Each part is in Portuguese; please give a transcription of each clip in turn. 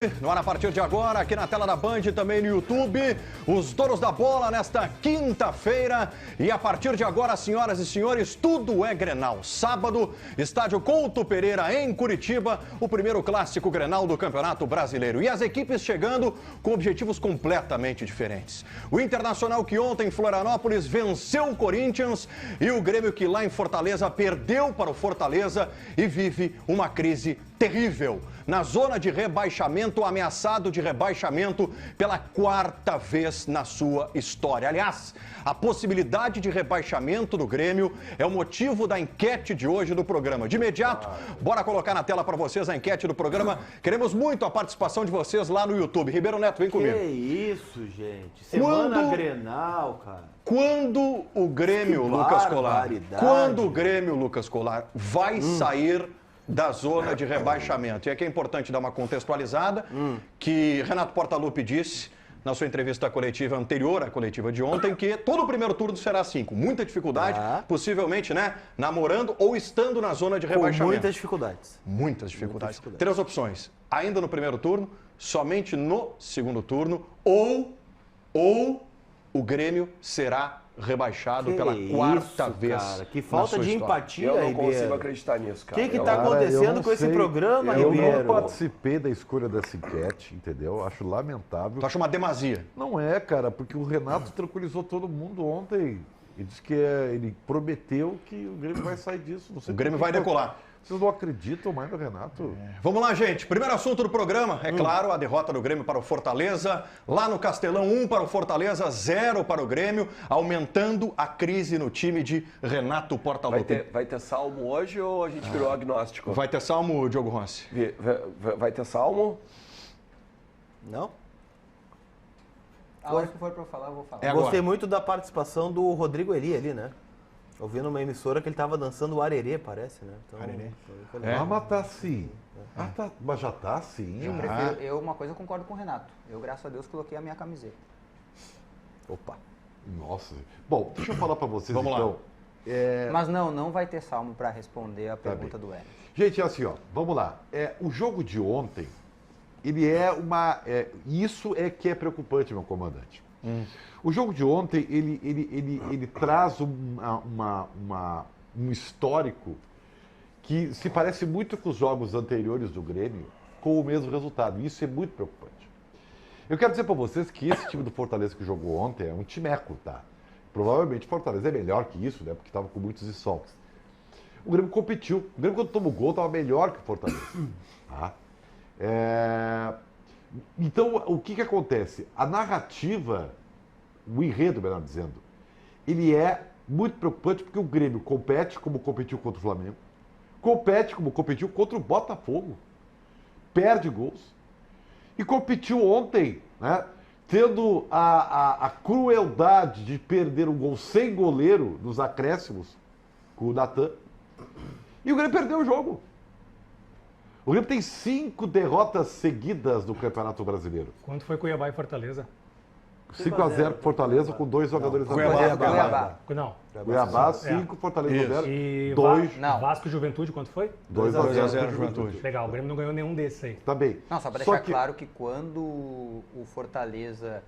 No ar a partir de agora, aqui na tela da Band e também no YouTube, os donos da bola nesta quinta-feira. E a partir de agora, senhoras e senhores, tudo é Grenal. Sábado, estádio Couto Pereira em Curitiba, o primeiro clássico Grenal do Campeonato Brasileiro. E as equipes chegando com objetivos completamente diferentes. O Internacional que ontem em Florianópolis venceu o Corinthians e o Grêmio que lá em Fortaleza perdeu para o Fortaleza e vive uma crise terrível. Na zona de rebaixamento, ameaçado de rebaixamento pela quarta vez na sua história. Aliás, a possibilidade de rebaixamento do Grêmio é o motivo da enquete de hoje do programa. De imediato, bora colocar na tela para vocês a enquete do programa. Queremos muito a participação de vocês lá no YouTube. Ribeiro Neto, vem comigo. Que isso, gente. Semana Grenal, cara. Quando o Grêmio, Lucas Colar, quando o Grêmio, Lucas Colar, vai sair da zona de rebaixamento? E aqui é importante dar uma contextualizada, que Renato Portaluppi disse na sua entrevista coletiva anterior à coletiva de ontem, que todo o primeiro turno será assim, com muita dificuldade, possivelmente, né, namorando ou estando na zona de rebaixamento. Com muitas dificuldades. Muitas dificuldades. Três opções: ainda no primeiro turno, somente no segundo turno, ou o Grêmio será rebaixado pela quarta vez. Cara, que falta de empatia, Eu não Ribeiro. consigo acreditar nisso, cara. O que está acontecendo com esse programa, Ribeiro? Eu não participei da escolha dessa enquete, entendeu? Acho lamentável. Tu acha uma demasia? Não é, cara, porque o Renato tranquilizou todo mundo ontem. Ele disse que ele prometeu que o Grêmio vai sair disso. Não sei O Grêmio vai decolar. Vocês não acreditam mais no Renato? Vamos lá, gente. Primeiro assunto do programa, é claro, a derrota do Grêmio para o Fortaleza. Lá no Castelão, 1 para o Fortaleza, 0 para o Grêmio, aumentando a crise no time de Renato Portaluppi. Vai ter salmo hoje ou a gente virou agnóstico? Vai ter salmo, Diogo Rossi? Vai ter salmo? Não? A hora que for pra eu falar, eu vou falar. É agora. Gostei muito da participação do Rodrigo Eli ali, né? Ouvi numa emissora que ele tava dançando o arerê, parece, né? Então, Arerê. foi É? legal. Mas tá assim. Mas já tá assim. Eu prefiro, uma coisa eu concordo com o Renato. Eu, graças a Deus, coloquei a minha camiseta. Opa. Nossa. Bom, deixa eu falar pra vocês Vamos lá. então. Mas não vai ter salmo pra responder a pergunta bem. do Hélio. Gente, é assim, ó, vamos lá. O jogo de ontem, ele é uma... isso é que é preocupante, meu comandante. O jogo de ontem, ele traz um histórico que se parece muito com os jogos anteriores do Grêmio, com o mesmo resultado. Isso é muito preocupante. Eu quero dizer para vocês que esse time do Fortaleza que jogou ontem é um timeco, tá? Provavelmente o Fortaleza é melhor que isso, né? Porque estava com muitos desfalques. O Grêmio competiu. O Grêmio, quando tomou o gol, estava melhor que o Fortaleza. Tá? Então, o que acontece? A narrativa, o enredo, melhor dizendo, ele é muito preocupante porque o Grêmio compete como competiu contra o Flamengo, compete como competiu contra o Botafogo, perde gols, e competiu ontem, né, tendo a crueldade de perder um gol sem goleiro nos acréscimos com o Natan, e o Grêmio perdeu o jogo. O Grêmio tem 5 derrotas seguidas no Campeonato Brasileiro. Quanto foi Cuiabá e Fortaleza? 5-0 Fortaleza com 2 jogadores a mais. Cuiabá. Não. Cuiabá, 5, Fortaleza 0. E 2. Não. Vasco e Juventude, quanto foi? 2-0 Juventude. Legal, o Grêmio não ganhou nenhum desses aí. Tá bem. Não, só pra deixar claro que quando o Fortaleza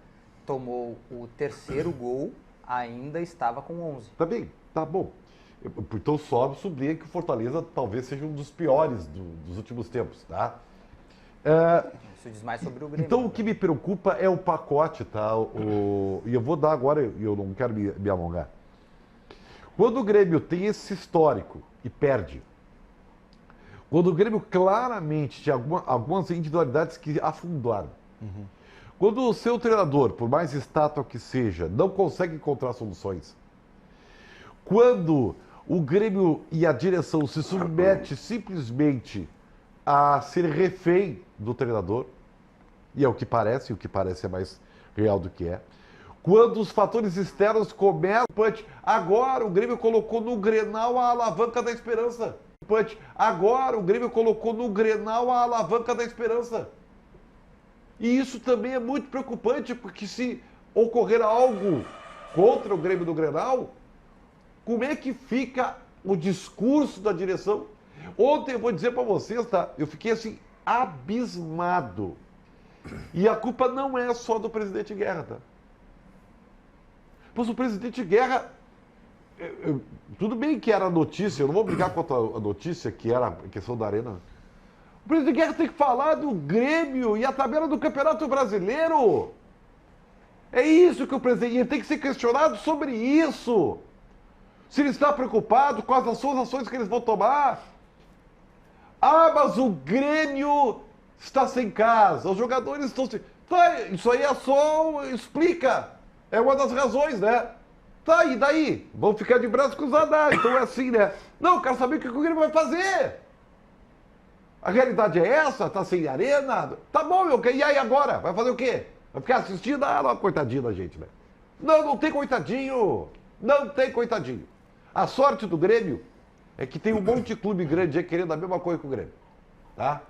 tomou o terceiro gol, ainda estava com 11. Tá bem, tá bom. Então só sublinha que o Fortaleza talvez seja um dos piores dos últimos tempos, tá? Isso diz mais sobre o Grêmio. Então o que me preocupa é o pacote, tá? E eu vou dar agora, e eu não quero me alongar. Quando o Grêmio tem esse histórico e perde, quando o Grêmio claramente tinha algumas individualidades que afundaram, quando o seu treinador, por mais estátua que seja, não consegue encontrar soluções, quando o Grêmio e a direção se submete simplesmente a ser refém do treinador, e é o que parece é mais real do que é. Quando os fatores externos começam, agora o Grêmio colocou no Grenal a alavanca da esperança. Agora o Grêmio colocou no Grenal a alavanca da esperança. E isso também é muito preocupante, porque se ocorrer algo contra o Grêmio do Grenal, como é que fica o discurso da direção? Ontem eu vou dizer para vocês, tá? Eu fiquei assim abismado E a culpa não é só do presidente Guerra, tá? Pois o presidente Guerra... tudo bem que era notícia, eu não vou brigar contra a notícia, que era a questão da Arena. O presidente Guerra tem que falar do Grêmio e a tabela do Campeonato Brasileiro. É isso que o presidente... Ele tem que ser questionado sobre isso. Se ele está preocupado com as suas ações que eles vão tomar. Ah, mas o Grêmio está sem casa, os jogadores estão sem... Tá, isso aí é só... Explica. É uma das razões, né? Tá, e daí? Vão ficar de braços cruzados, então é assim, né? Não, eu quero saber o que o Grêmio vai fazer. A realidade é essa? Tá sem arena? Tá bom, e aí agora? Vai fazer o quê? Vai ficar assistindo? Ah, não, coitadinho da gente, né? Não, não tem coitadinho. Não tem coitadinho. A sorte do Grêmio é que tem um monte de clube grande aí querendo a mesma coisa que o Grêmio. Tá?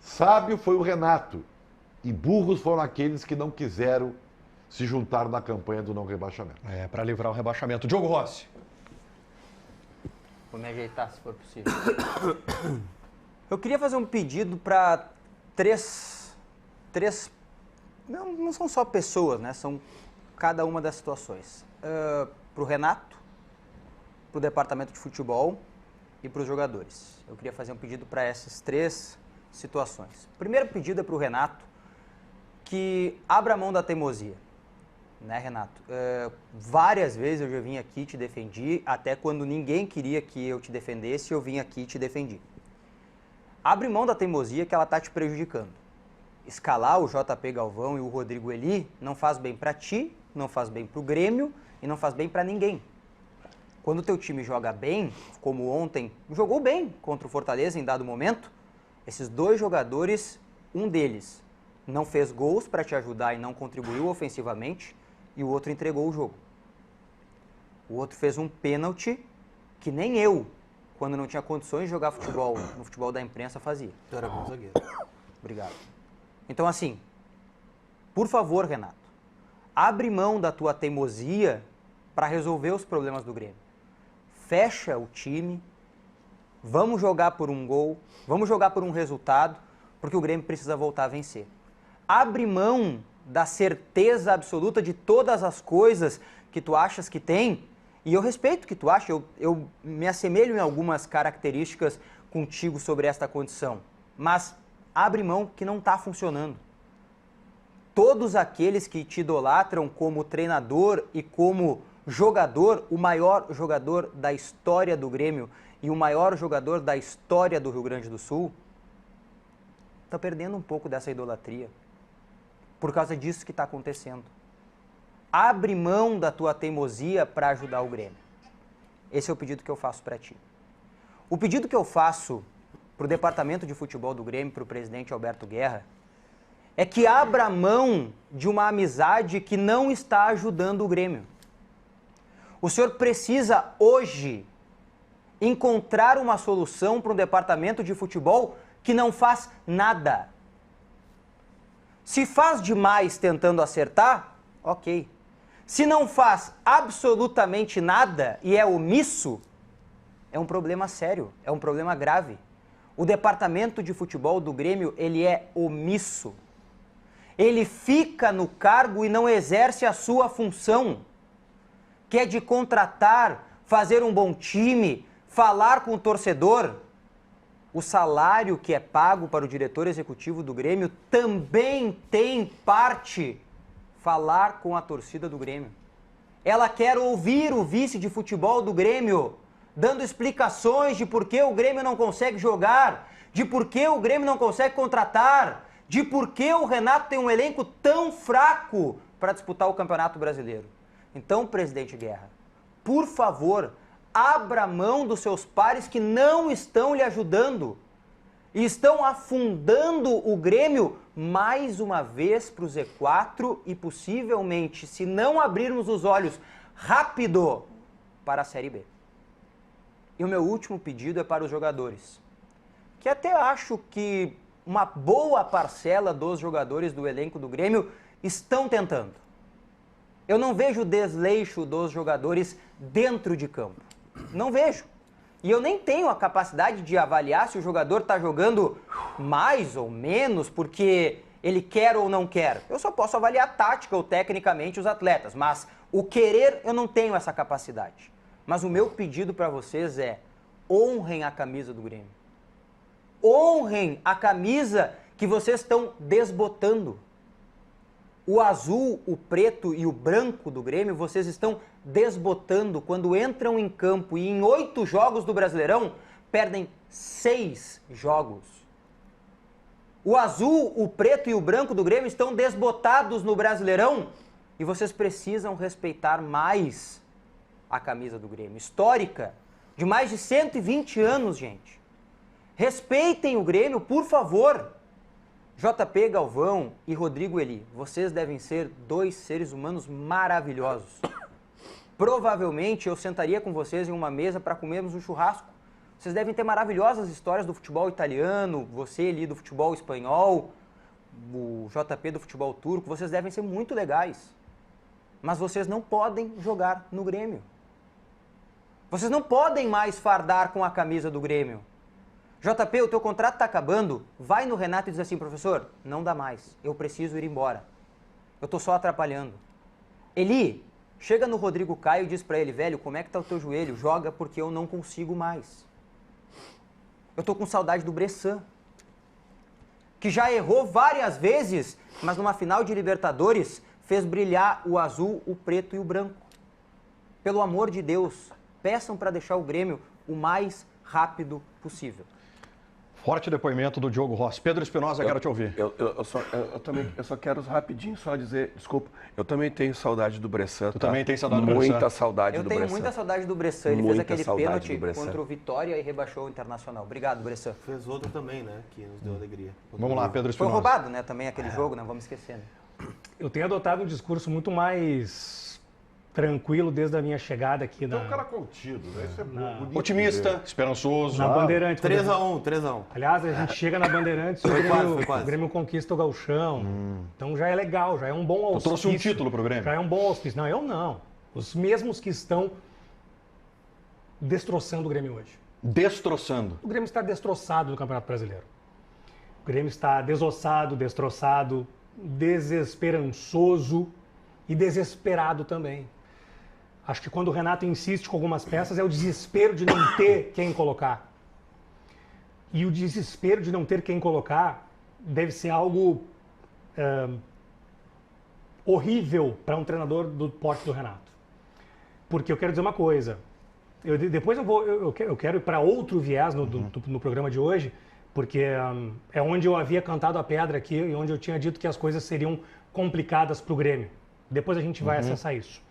Sábio foi o Renato. E burros foram aqueles que não quiseram se juntar na campanha do não rebaixamento. É, para livrar o rebaixamento. Diogo Rossi. Vou me ajeitar, se for possível. Eu queria fazer um pedido para três não são só pessoas, né? São cada uma das situações. Para o Renato, para o departamento de futebol e para os jogadores. Eu queria fazer um pedido para essas três situações. O primeiro pedido é para o Renato, que abra a mão da teimosia. Né, Renato? Várias vezes eu já vim aqui e te defendi, até quando ninguém queria que eu te defendesse, eu vim aqui e te defendi. Abre mão da teimosia que ela está te prejudicando. Escalar o JP Galvão e o Rodrigo Eli não faz bem para ti, não faz bem para o Grêmio e não faz bem para ninguém. Quando o teu time joga bem, como ontem, jogou bem contra o Fortaleza em dado momento, esses dois jogadores, um deles não fez gols para te ajudar e não contribuiu ofensivamente, e o outro entregou o jogo. O outro fez um pênalti que nem eu, quando não tinha condições de jogar futebol no futebol da imprensa, fazia. Eu era bom zagueiro. Obrigado. Então, assim, por favor, Renato, abre mão da tua teimosia para resolver os problemas do Grêmio. Fecha o time, vamos jogar por um gol, vamos jogar por um resultado, porque o Grêmio precisa voltar a vencer. Abre mão da certeza absoluta de todas as coisas que tu achas que tem, e eu respeito o que tu acha, eu me assemelho em algumas características contigo sobre esta condição, mas abre mão que não está funcionando. Todos aqueles que te idolatram como treinador e como jogador, o maior jogador da história do Grêmio e o maior jogador da história do Rio Grande do Sul, está perdendo um pouco dessa idolatria. Por causa disso que está acontecendo. Abre mão da tua teimosia para ajudar o Grêmio. Esse é o pedido que eu faço para ti. O pedido que eu faço para o departamento de futebol do Grêmio, para o presidente Alberto Guerra, é que abra mão de uma amizade que não está ajudando o Grêmio. O senhor precisa hoje encontrar uma solução para um departamento de futebol que não faz nada. Se faz demais tentando acertar, ok. Se não faz absolutamente nada e é omisso, é um problema sério, é um problema grave. O departamento de futebol do Grêmio, ele é omisso. Ele fica no cargo e não exerce a sua função, que é de contratar, fazer um bom time, falar com o torcedor. O salário que é pago para o diretor executivo do Grêmio também tem parte falar com a torcida do Grêmio. Ela quer ouvir o vice de futebol do Grêmio dando explicações de por que o Grêmio não consegue jogar, de por que o Grêmio não consegue contratar, de por que o Renato tem um elenco tão fraco para disputar o Campeonato Brasileiro. Então, presidente Guerra, por favor, abra mão dos seus pares que não estão lhe ajudando e estão afundando o Grêmio mais uma vez para o Z4 e possivelmente, se não abrirmos os olhos rápido, para a Série B. E o meu último pedido é para os jogadores, que até acho que uma boa parcela dos jogadores do elenco do Grêmio estão tentando. Eu não vejo desleixo dos jogadores dentro de campo. Não vejo. E eu nem tenho a capacidade de avaliar se o jogador está jogando mais ou menos porque ele quer ou não quer. Eu só posso avaliar tática ou tecnicamente os atletas, mas o querer eu não tenho essa capacidade. Mas o meu pedido para vocês é: honrem a camisa do Grêmio. Honrem a camisa que vocês estão desbotando. O azul, o preto e o branco do Grêmio, vocês estão desbotando quando entram em campo e em 8 jogos do Brasileirão, perdem 6 jogos. O azul, o preto e o branco do Grêmio estão desbotados no Brasileirão e vocês precisam respeitar mais a camisa do Grêmio. Histórica, de mais de 120 anos, gente. Respeitem o Grêmio, por favor. JP Galvão e Rodrigo Eli, vocês devem ser 2 seres humanos maravilhosos. Provavelmente eu sentaria com vocês em uma mesa para comermos um churrasco. Vocês devem ter maravilhosas histórias do futebol italiano, você Eli do futebol espanhol, o JP do futebol turco, vocês devem ser muito legais. Mas vocês não podem jogar no Grêmio. Vocês não podem mais fardar com a camisa do Grêmio. JP, o teu contrato está acabando, vai no Renato e diz assim: professor, não dá mais, eu preciso ir embora. Eu estou só atrapalhando. Eli, chega no Rodrigo Caio e diz para ele: velho, como é que tá o teu joelho? Joga porque eu não consigo mais. Eu estou com saudade do Bressan, que já errou várias vezes, mas numa final de Libertadores fez brilhar o azul, o preto e o branco. Pelo amor de Deus, peçam para deixar o Grêmio o mais rápido possível. Forte depoimento do Diogo Rossi. Pedro Espinosa, quero te ouvir. Eu só quero rapidinho só dizer, desculpa, eu também tenho saudade do Bressan. Tu também tem saudade do Bressan? Muita saudade do Bressan. Eu tenho muita saudade do Bressan. Ele fez aquele pênalti contra o Vitória e rebaixou o Internacional. Obrigado, Bressan. Fez outro também, né? Que nos deu alegria. Vamos lá, Pedro Foi Espinosa. roubado, né? Também aquele jogo, não vamos esquecer. Né? Eu tenho adotado um discurso muito mais tranquilo desde a minha chegada aqui É um cara contido, né? Isso é bonito. Otimista, esperançoso. na Bandeirantes. 3x1. Aliás, a gente chega na Bandeirantes e o Grêmio conquista o Gauchão. Então já é legal, já é um bom Tu auspício. trouxe um título pro Grêmio. Já é um bom auspício. Não, eu não. Os mesmos que estão destroçando o Grêmio hoje. Destroçando. O Grêmio está destroçado no Campeonato Brasileiro. O Grêmio está desossado, destroçado, desesperançoso e desesperado também. Acho que quando o Renato insiste com algumas peças é o desespero de não ter quem colocar. E o desespero de não ter quem colocar deve ser algo horrível para um treinador do porte do Renato. Porque eu quero dizer uma coisa. Depois eu quero ir para outro viés no programa de hoje, porque é onde eu havia cantado a pedra aqui e onde eu tinha dito que as coisas seriam complicadas para o Grêmio. Depois a gente vai acessar isso.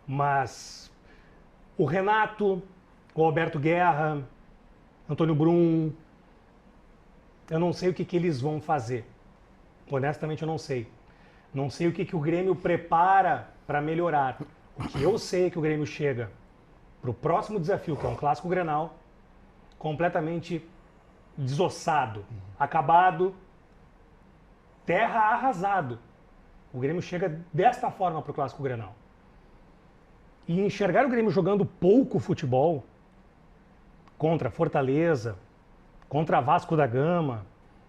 Mas o Renato, o Alberto Guerra, Antônio Brum, eu não sei o que eles vão fazer. Honestamente, eu não sei. Não sei o que o Grêmio prepara para melhorar. O que eu sei é que o Grêmio chega para o próximo desafio, que é um clássico Grenal, completamente desossado, acabado, terra arrasado. O Grêmio chega desta forma para o clássico Grenal. E enxergar o Grêmio jogando pouco futebol contra Fortaleza, contra Vasco da Gama,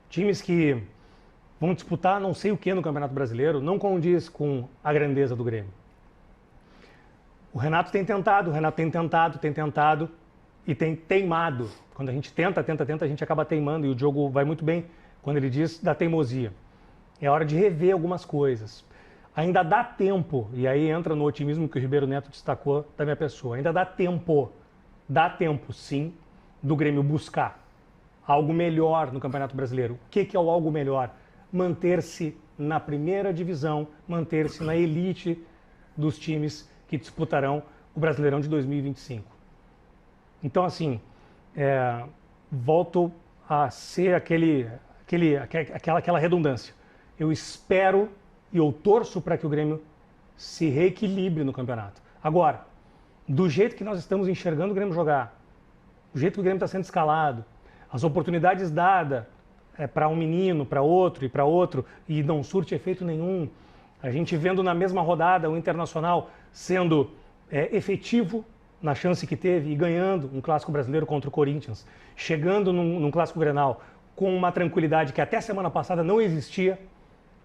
times que vão disputar não sei o que no Campeonato Brasileiro, não condiz com a grandeza do Grêmio. O Renato tem tentado e tem teimado. Quando a gente tenta, a gente acaba teimando, e o Diogo vai muito bem quando ele diz da teimosia. É hora de rever algumas coisas. Ainda dá tempo, e aí entra no otimismo que o Ribeiro Neto destacou da minha pessoa, ainda dá tempo sim, do Grêmio buscar algo melhor no Campeonato Brasileiro. O que é o algo melhor? Manter-se na primeira divisão, manter-se na elite dos times que disputarão o Brasileirão de 2025. Então, assim, volto a ser aquela redundância. Eu espero e eu torço para que o Grêmio se reequilibre no campeonato. Agora, do jeito que nós estamos enxergando o Grêmio jogar, do jeito que o Grêmio está sendo escalado, as oportunidades dadas para um menino, para outro e não surte efeito nenhum, a gente vendo na mesma rodada o Internacional sendo efetivo na chance que teve e ganhando um clássico brasileiro contra o Corinthians, chegando num clássico Grenal com uma tranquilidade que até semana passada não existia.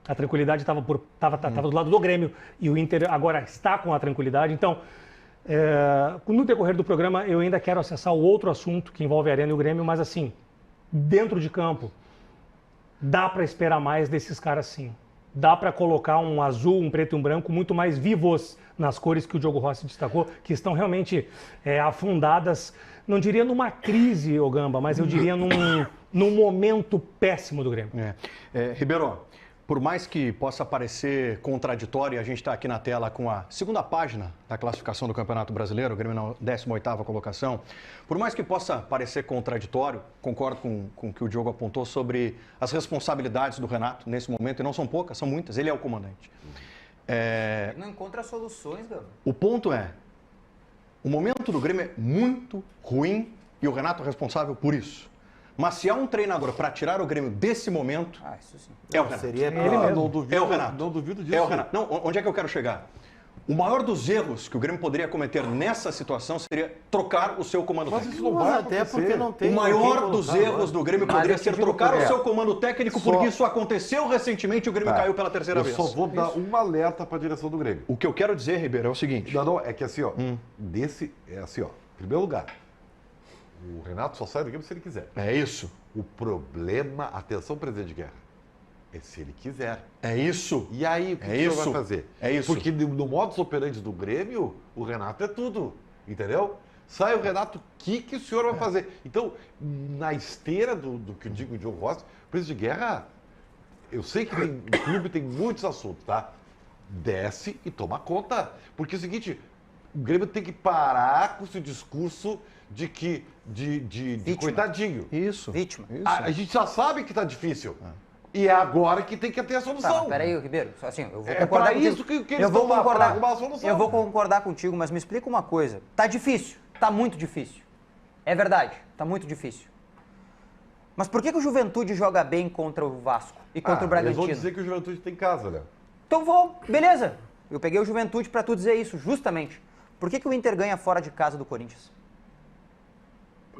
A tranquilidade estava do lado do Grêmio e o Inter agora está com a tranquilidade. Então, no decorrer do programa, eu ainda quero acessar o outro assunto que envolve a Arena e o Grêmio, mas assim, dentro de campo, dá para esperar mais desses caras sim. Dá para colocar um azul, um preto e um branco muito mais vivos nas cores que o Diogo Rossi destacou, que estão realmente afundadas, não diria numa crise, ô Gamba, mas eu diria num momento péssimo do Grêmio. Ribeiro, por mais que possa parecer contraditório, a gente está aqui na tela com a segunda página da classificação do Campeonato Brasileiro, o Grêmio na 18ª colocação. Por mais que possa parecer contraditório, concordo com o que o Diogo apontou sobre as responsabilidades do Renato nesse momento, e não são poucas, são muitas, ele é o comandante. Não encontra soluções, Gamba. O ponto é, o momento do Grêmio é muito ruim e o Renato é responsável por isso. Mas se há um treinador para tirar o Grêmio desse momento, Isso sim. é o Renato. Seria Ele mesmo. Não duvido, É o Renato. Não duvido disso. É o Renato. Não, onde é que eu quero chegar? O maior dos erros que o Grêmio poderia cometer nessa situação seria trocar o seu comando Mas técnico. isso não vai Até acontecer. porque não tem O quem maior colocar dos erros agora. do Grêmio Mas poderia eu te ser digo trocar por o quê. seu comando técnico, Só- porque isso aconteceu recentemente e o Grêmio caiu pela terceira vez. Eu só vou dar um alerta para a direção do Grêmio. O que eu quero dizer, Ribeiro, é o seguinte. Não, é que assim, ó, é assim, ó, em primeiro lugar, o Renato só sai do Grêmio se ele quiser. É isso. O problema, atenção, presidente de guerra, é se ele quiser. É isso. E aí, o que É o senhor isso. vai fazer? É isso. Porque no modus operandi do Grêmio, o Renato é tudo, entendeu? Sai o Renato, o que o senhor vai fazer? Então, na esteira do que eu digo o Diogo Rossi, o presidente de guerra, eu sei que o clube tem muitos assuntos, tá? Desce e toma conta. Porque é o seguinte, o Grêmio tem que parar com esse discurso de que, de coitadinho. Isso. Vítima. Isso. A gente já sabe que tá difícil. E é agora que tem que ter a Tá, solução. mas peraí, Ribeiro, só assim, eu vou É concordar pra contigo. isso que eles eu vou estão lá, concordar, pra arrumar a solução. eu vou concordar contigo, mas me explica uma coisa. Tá difícil, tá muito difícil. É verdade, tá muito difícil. Mas por que o Juventude joga bem contra o Vasco e contra o Eles Bragantino? vão dizer que o Juventude tem casa, né? Então beleza. Eu peguei o Juventude pra tu dizer isso, justamente. Por que o Inter ganha fora de casa do Corinthians?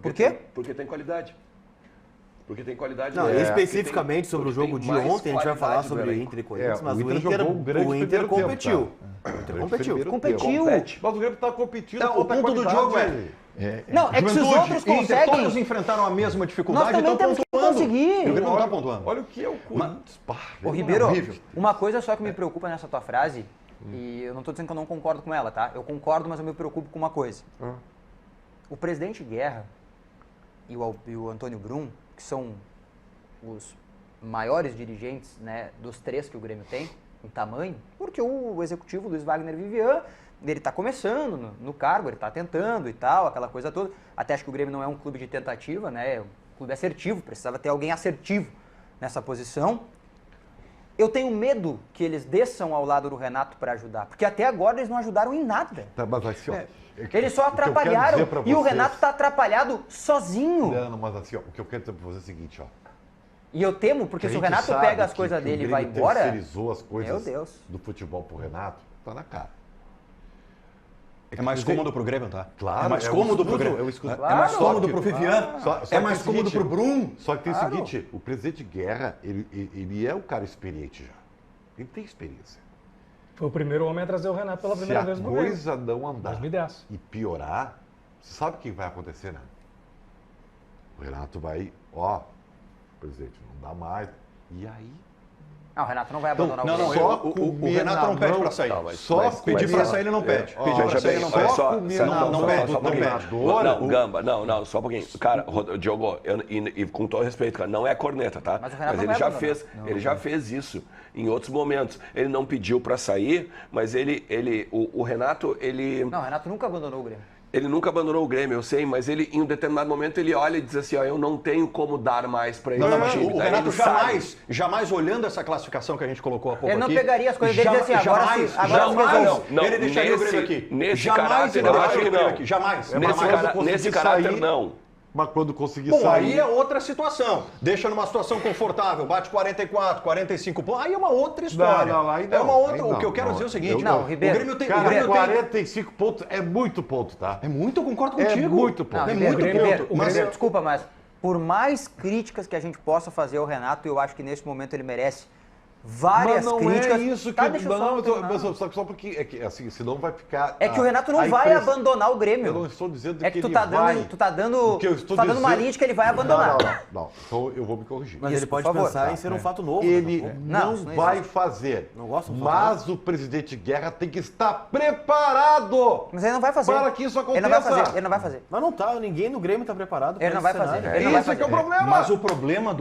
Por quê? Porque tem qualidade. Porque tem qualidade. Não, né? especificamente Porque sobre o tem jogo de mais ontem, a gente vai falar qualidade do sobre elenco. Inter e Corinthians, mas o o Inter Inter, jogou um grande o Inter primeiro tempo, competiu. tá? O Inter Grande competiu. primeiro Competiu. Compete. Mas o Grêmio tá competindo Não, o contra a ponto do qualidade. jogo Não, é que se os Juventude, outros Inter, conseguem- todos enfrentaram a mesma dificuldade Nós também e estão temos que pontuando. conseguir. E o Grêmio não está pontuando. Olha o que é o Corinthians. Pá, Ô, Ribeiro, horrível. uma coisa só que me preocupa nessa tua frase, e eu não tô dizendo que eu não concordo com ela, tá? Eu concordo, mas eu me preocupo com uma coisa. O presidente Guerra e o Antônio Brum, que são os maiores dirigentes, né, dos três que o Grêmio tem, em tamanho, porque o executivo Luiz Wagner Vivian, ele está começando no cargo, ele está tentando e tal, aquela coisa toda. Até acho que o Grêmio não é um clube de tentativa, né? É um clube assertivo, precisava ter alguém assertivo nessa posição. Eu tenho medo que eles desçam ao lado do Renato para ajudar, porque até agora eles não ajudaram em nada. Tá, mas assim, ó. Eles só o que eu quero atrapalharam dizer pra e o vocês- Renato está atrapalhado sozinho. Não, mas assim, ó, o que eu quero dizer pra vocês é o seguinte, ó. E eu temo, porque Que se a o gente Renato sabe pega as que coisas o dele e Grêmio vai embora, terceirizou as coisas meu Deus. do futebol pro Renato, tá na cara. É mais cômodo pro Grêmio, tá? Claro, É mais é o cômodo pro escudo, Grêmio. é o escudo. É mais Claro. cômodo pro Vivian. Só É que mais o cômodo seguinte, pro Brum. Só que tem Claro. o seguinte, o presidente Guerra, ele é um cara experiente já. Ele tem experiência. Foi o primeiro homem a trazer o Renato pela Se primeira a vez no Grêmio. coisa não andar 2010. e piorar, você sabe o que vai acontecer, né? O Renato vai, ó, presidente, não dá mais. E aí? Não, o Renato não vai abandonar Não, o não, Grêmio. Só o comer Renato na não pede mão, pra sair. Tá, mas- Só mas- Pedir mas- pra sair ele não pede. Ó, Pedir pra Veja sair ele bem, não olha pede. só, comer só- na não mão pede, do não pede. treinador. Não, Gamba, não, só um pouquinho. Cara, Diogo, e com todo respeito, cara, não é corneta, tá? Mas o Renato ele não vai já abandonar. fez, ele já fez isso em outros momentos. Ele não pediu pra sair, mas o Renato, Não, o Renato nunca abandonou o Grêmio. ele nunca abandonou o Grêmio, eu sei, mas ele, em um determinado momento, ele olha e diz assim, ó, eu não tenho como dar mais pra esse Não, mas time. o Daí Renato ele sabe. jamais olhando essa classificação que a gente colocou há pouco Ele não aqui, pegaria as coisas dele e dizia assim, agora se jamais resolve. Não, ele deixaria o Grêmio aqui. nesse Jamais caráter, ele eu deixaria acho o que Grêmio não. aqui. Jamais. Nesse, Mas quando conseguir nesse caráter, sair- não. Mas quando conseguir Bom, sair... aí é outra situação. Deixa numa situação confortável, bate 44, 45 pontos. Aí é uma outra história. Não, aí não, é uma outra. aí não, O que eu quero não. dizer é o seguinte: Não, Ribeiro. o Grêmio tem. Cara, o Grêmio 45 pontos é muito ponto, tá? É muito, eu concordo É contigo. muito ponto. Não, É Ribeiro, muito Ribeiro, ponto. Mas Ribeiro, desculpa, mas por mais críticas que a gente possa fazer ao Renato, eu acho que nesse momento ele merece várias Mas não críticas. é isso que... Tá, deixa eu só terminar. só porque... É que, assim, senão vai ficar... É que o Renato não a vai impressão- abandonar o Grêmio. Eu não estou dizendo É que tu ele tá vai... dando, tu tá dando, O que eu estou tá dando uma dizendo- linha de que ele vai abandonar. Não. Então eu vou me corrigir. Mas Isso, ele pode por favor. pensar em ser um fato novo. Ele né? Não, não, isso não vai existe. fazer. Não gosta do Mas o presidente Guerra tem que estar preparado Mas ele não vai fazer. para que isso aconteça. Ele não vai fazer, ele não vai fazer. Mas não tá, ninguém no Grêmio tá preparado para Ele não vai fazer. cenário. Ele não vai Esse que é o fazer. problema. Mas o problema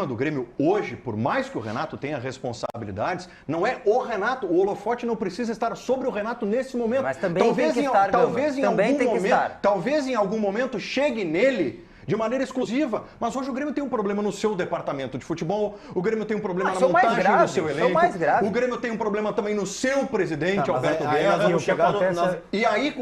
do Grêmio hoje, por mais que o Renato tenha responsabilidades, não é o Renato. O holofote não precisa estar sobre o Renato nesse momento. Mas também tem que estar, talvez em Gama. Também algum tem que momento, estar. talvez em algum momento chegue nele de maneira exclusiva. Mas hoje o Grêmio tem um problema no seu departamento de futebol, o Grêmio tem um problema na são mais montagem do graves, seu são elenco, mais graves. o Grêmio tem um problema também no seu presidente, Tá, mas Alberto aí nós Guerra. vamos chegar no- nós- E aí,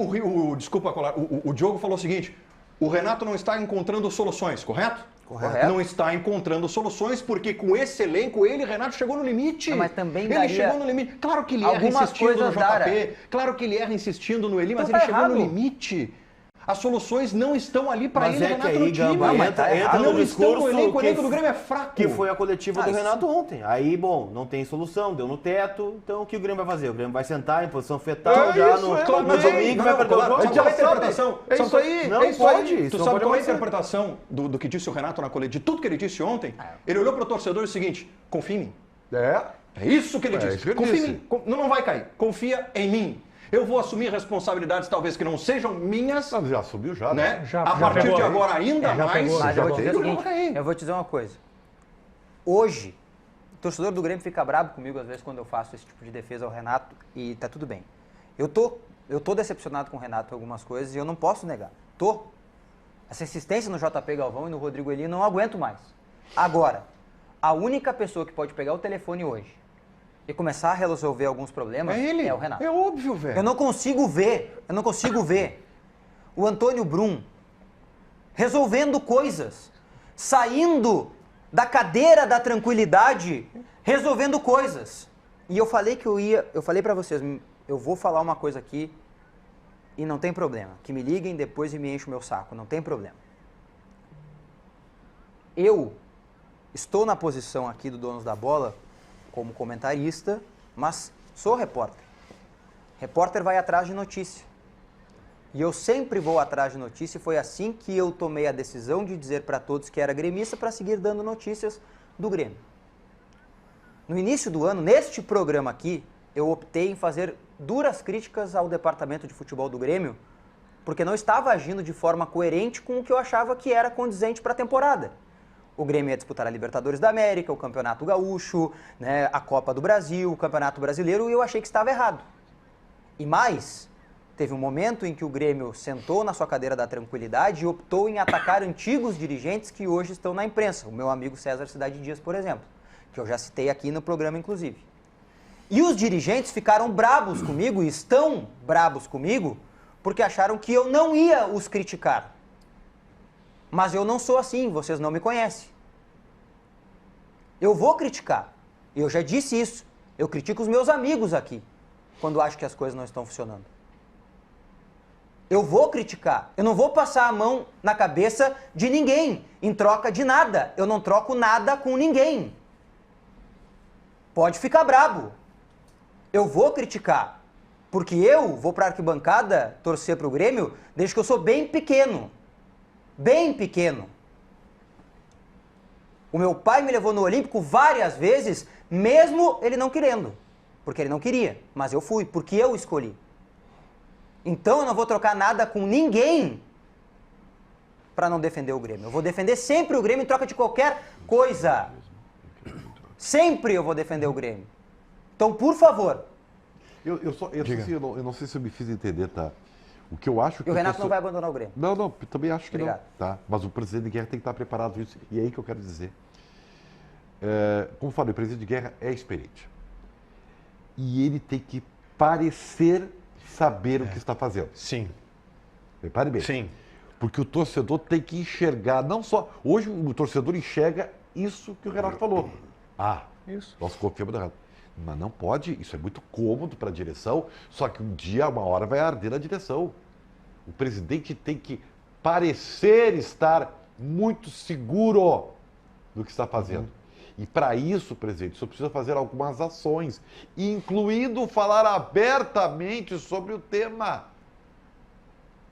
desculpa, Colar, o Diogo falou o seguinte: o Renato não está encontrando soluções, correto? Correto. Não está encontrando soluções porque com esse elenco, Renato, chegou no limite. Não, mas também ele daria chegou no limite. Claro que ele erra algumas insistindo no coisas JP, dar. claro que ele erra insistindo no Eli, mas Então ele tá chegou no errado. limite. As soluções não estão ali para Mas ele, é que Renato, aí, no time. Gamba, Não, mas entra- tá entra errado. no Não estão no discurso elenco, o elenco que- do Grêmio é fraco. Que foi a coletiva do isso- Renato ontem. Aí, bom, não tem solução, deu no teto. Então o que o Grêmio vai fazer? O Grêmio vai sentar em posição fetal É já isso, no, é, no mas domingo Não, vai perder o claro, jogo. sabe qual é a já sabe. interpretação? É Sabe isso aí. Não é isso pode. aí. Isso Tu não sabe pode qual é a acontecer. interpretação do que disse o Renato na coletiva? De tudo que ele disse ontem, ele olhou para o torcedor e disse o seguinte: confia em mim. É. É isso que ele disse. isso que ele Confia disse. em mim. Não vai cair. Confia em mim. Eu vou assumir responsabilidades talvez que não sejam minhas, Não, já subiu já, né? Já A partir pegou de aí. agora ainda Já mais. pegou, Mas eu vou te dizer o Não seguinte, vai cair. eu vou te dizer uma coisa. Hoje, o torcedor do Grêmio fica bravo comigo às vezes quando eu faço esse tipo de defesa ao Renato e tá tudo bem. Eu tô decepcionado com o Renato em algumas coisas e eu não posso negar. Essa insistência no JP Galvão e no Rodrigo Eli eu não aguento mais. Agora, a única pessoa que pode pegar o telefone hoje e começar a resolver alguns problemas É ele. é o Renato. É óbvio, velho. Eu não consigo ver o Antônio Brum resolvendo coisas, saindo da cadeira da tranquilidade, resolvendo coisas. E eu falei pra vocês, eu vou falar uma coisa aqui e não tem problema, que me liguem depois e me enchem o meu saco, não tem problema. Eu estou na posição aqui do Donos da Bola como comentarista, mas sou repórter. Repórter vai atrás de notícia. E eu sempre vou atrás de notícia e foi assim que eu tomei a decisão de dizer para todos que era gremista para seguir dando notícias do Grêmio. No início do ano, neste programa aqui, eu optei em fazer duras críticas ao departamento de futebol do Grêmio, porque não estava agindo de forma coerente com o que eu achava que era condizente para a temporada. O Grêmio ia disputar a Libertadores da América, o Campeonato Gaúcho, né, a Copa do Brasil, o Campeonato Brasileiro, e eu achei que estava errado. E mais, teve um momento em que o Grêmio sentou na sua cadeira da tranquilidade e optou em atacar antigos dirigentes que hoje estão na imprensa. O meu amigo César Cidade Dias, por exemplo, que eu já citei aqui no programa, inclusive. E os dirigentes ficaram brabos comigo, e estão brabos comigo, porque acharam que eu não ia os criticar. Mas eu não sou assim, vocês não me conhecem. Eu vou criticar. E eu já disse isso. Eu critico os meus amigos aqui, quando acho que as coisas não estão funcionando. Eu vou criticar. Eu não vou passar a mão na cabeça de ninguém, em troca de nada. Eu não troco nada com ninguém. Pode ficar brabo. Eu vou criticar. Porque eu vou para a arquibancada torcer para o Grêmio desde que eu sou bem pequeno. Bem pequeno. O meu pai me levou no Olímpico várias vezes, mesmo ele não querendo. Porque ele não queria, mas eu fui, porque eu escolhi. Então eu não vou trocar nada com ninguém para não defender o Grêmio. Eu vou defender sempre o Grêmio em troca de qualquer coisa. Sempre eu vou defender o Grêmio. Então, por favor. Eu não sei se eu me fiz entender, tá? O que eu acho que... E o Renato não vai abandonar o Grêmio. Não, também acho que Obrigado. não. Tá? Mas o presidente de Guerra tem que estar preparado para isso. E é aí que eu quero dizer. Como eu falei, o presidente de Guerra é experiente. E ele tem que parecer saber o que está fazendo. Sim. Repare bem. Sim. Porque o torcedor tem que enxergar, não só... Hoje o torcedor enxerga isso que o Renato falou. Isso. Nós confiamos no Renato. Mas não pode, isso é muito cômodo para a direção, só que um dia, uma hora vai arder na direção. O presidente tem que parecer estar muito seguro do que está fazendo. E para isso, presidente, só precisa fazer algumas ações, incluindo falar abertamente sobre o tema.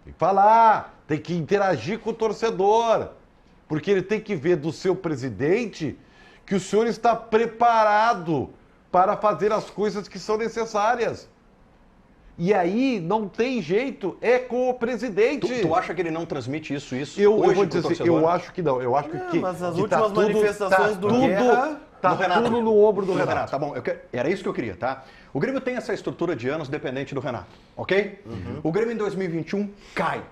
Tem que falar, tem que interagir com o torcedor, porque ele tem que ver do seu presidente que o senhor está preparado para fazer as coisas que são necessárias. E aí não tem jeito, é com o presidente. Tu acha que ele não transmite isso eu hoje vou dizer assim, eu acho que não. Eu acho que mas as que últimas tudo, manifestações do Guerra... Tá tudo no ombro do Renato. Tá bom, era isso que eu queria, tá? O Grêmio tem essa estrutura de anos dependente do Renato, ok? O Grêmio em 2021 cai.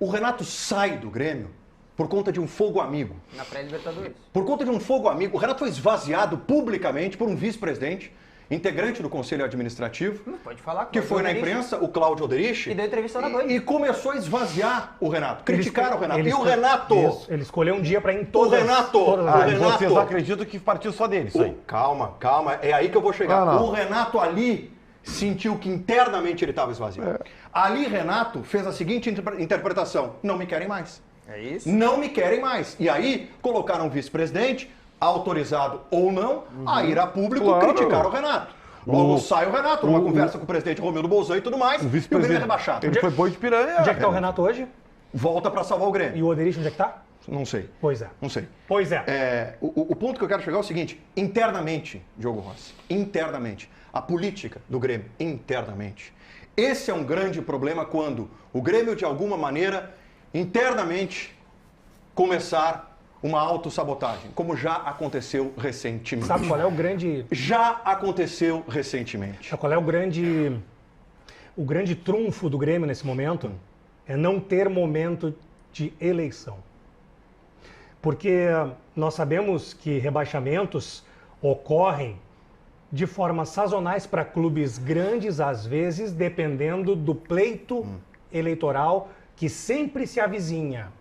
O Renato sai do Grêmio por conta de um fogo amigo. Na pré-Libertadores. Por conta de um fogo amigo. O Renato foi esvaziado publicamente por um vice-presidente, integrante do Conselho Administrativo, Não pode falar. que foi na Oderich, imprensa, o Cláudio Oderich, E deu entrevista na Band. e começou a esvaziar o Renato, criticar o Renato. Ele E o escolhe- Renato... Isso, ele escolheu um dia para ir em O todas, Renato! todas as O Ah, vezes. e vocês Renato- acreditam que partiu só dele, isso aí. Calma, é aí que eu vou chegar. Não. O Renato ali sentiu que internamente ele estava esvaziado. Ali Renato fez a seguinte interpretação: não me querem mais. É isso? Não me querem mais. E aí colocaram um vice-presidente, autorizado ou não, a ir a público Claro. criticar o Renato. Logo sai o Renato, numa conversa com o presidente Romildo Bolzan e tudo mais, O e o Grêmio é vice-presidente, rebaixado. ele foi boi de piranha. Onde é que tá o Renato hoje? Volta para salvar o Grêmio. E o Oderich onde é que tá? Não sei. Pois é. Não sei. Pois é. O ponto que eu quero chegar é o seguinte: internamente, Diogo Rossi, internamente, a política do Grêmio, internamente. Esse é um grande problema quando o Grêmio, de alguma maneira, internamente, começar uma autossabotagem, como já aconteceu recentemente. Sabe qual é o grande... Já aconteceu recentemente. Sabe qual é o grande trunfo do Grêmio nesse momento? É não ter momento de eleição. Porque nós sabemos que rebaixamentos ocorrem de formas sazonais para clubes grandes, às vezes, dependendo do pleito eleitoral que sempre se avizinha.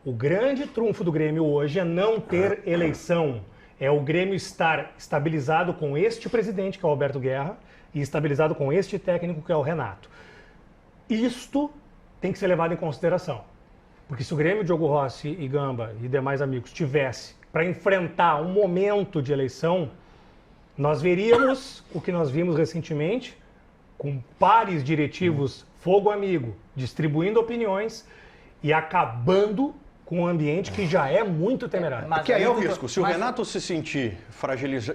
O grande trunfo do Grêmio hoje é não ter eleição. É o Grêmio estar estabilizado com este presidente, que é o Alberto Guerra, e estabilizado com este técnico, que é o Renato. Isto tem que ser levado em consideração. Porque se o Grêmio, Diogo Rossi e Gamba e demais amigos tivesse para enfrentar um momento de eleição, nós veríamos o que nós vimos recentemente, com pares diretivos fogo amigo, distribuindo opiniões e acabando com um ambiente que já é muito temerário. Mas Que aí é o aí, risco. Se o mas- Renato se sentir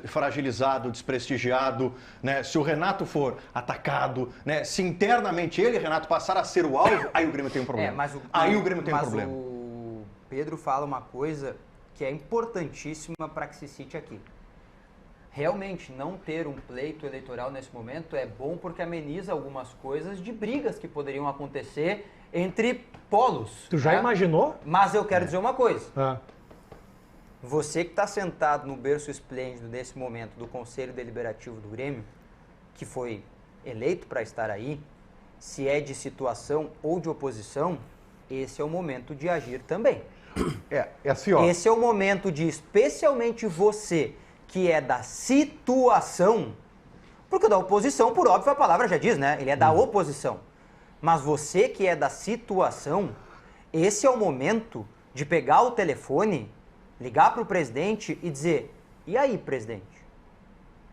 fragilizado, desprestigiado, né? Se o Renato for atacado, né? Se internamente ele, Renato, passar a ser o alvo, aí o Grêmio tem um problema. Aí o Grêmio tem um problema. O Pedro fala uma coisa que é importantíssima para que se cite aqui. Realmente, não ter um pleito eleitoral nesse momento é bom porque ameniza algumas coisas de brigas que poderiam acontecer entre polos. Tu já né? imaginou? Mas eu quero dizer uma coisa. Ah, Você que está sentado no berço esplêndido nesse momento do Conselho Deliberativo do Grêmio, que foi eleito para estar aí, se é de situação ou de oposição, esse é o momento de agir também. É assim, ó. Esse é o momento de, especialmente você, que é da situação, porque o da oposição, por óbvio, a palavra já diz, né? Ele é da oposição. Mas você que é da situação, esse é o momento de pegar o telefone, ligar para o presidente e dizer: e aí, presidente?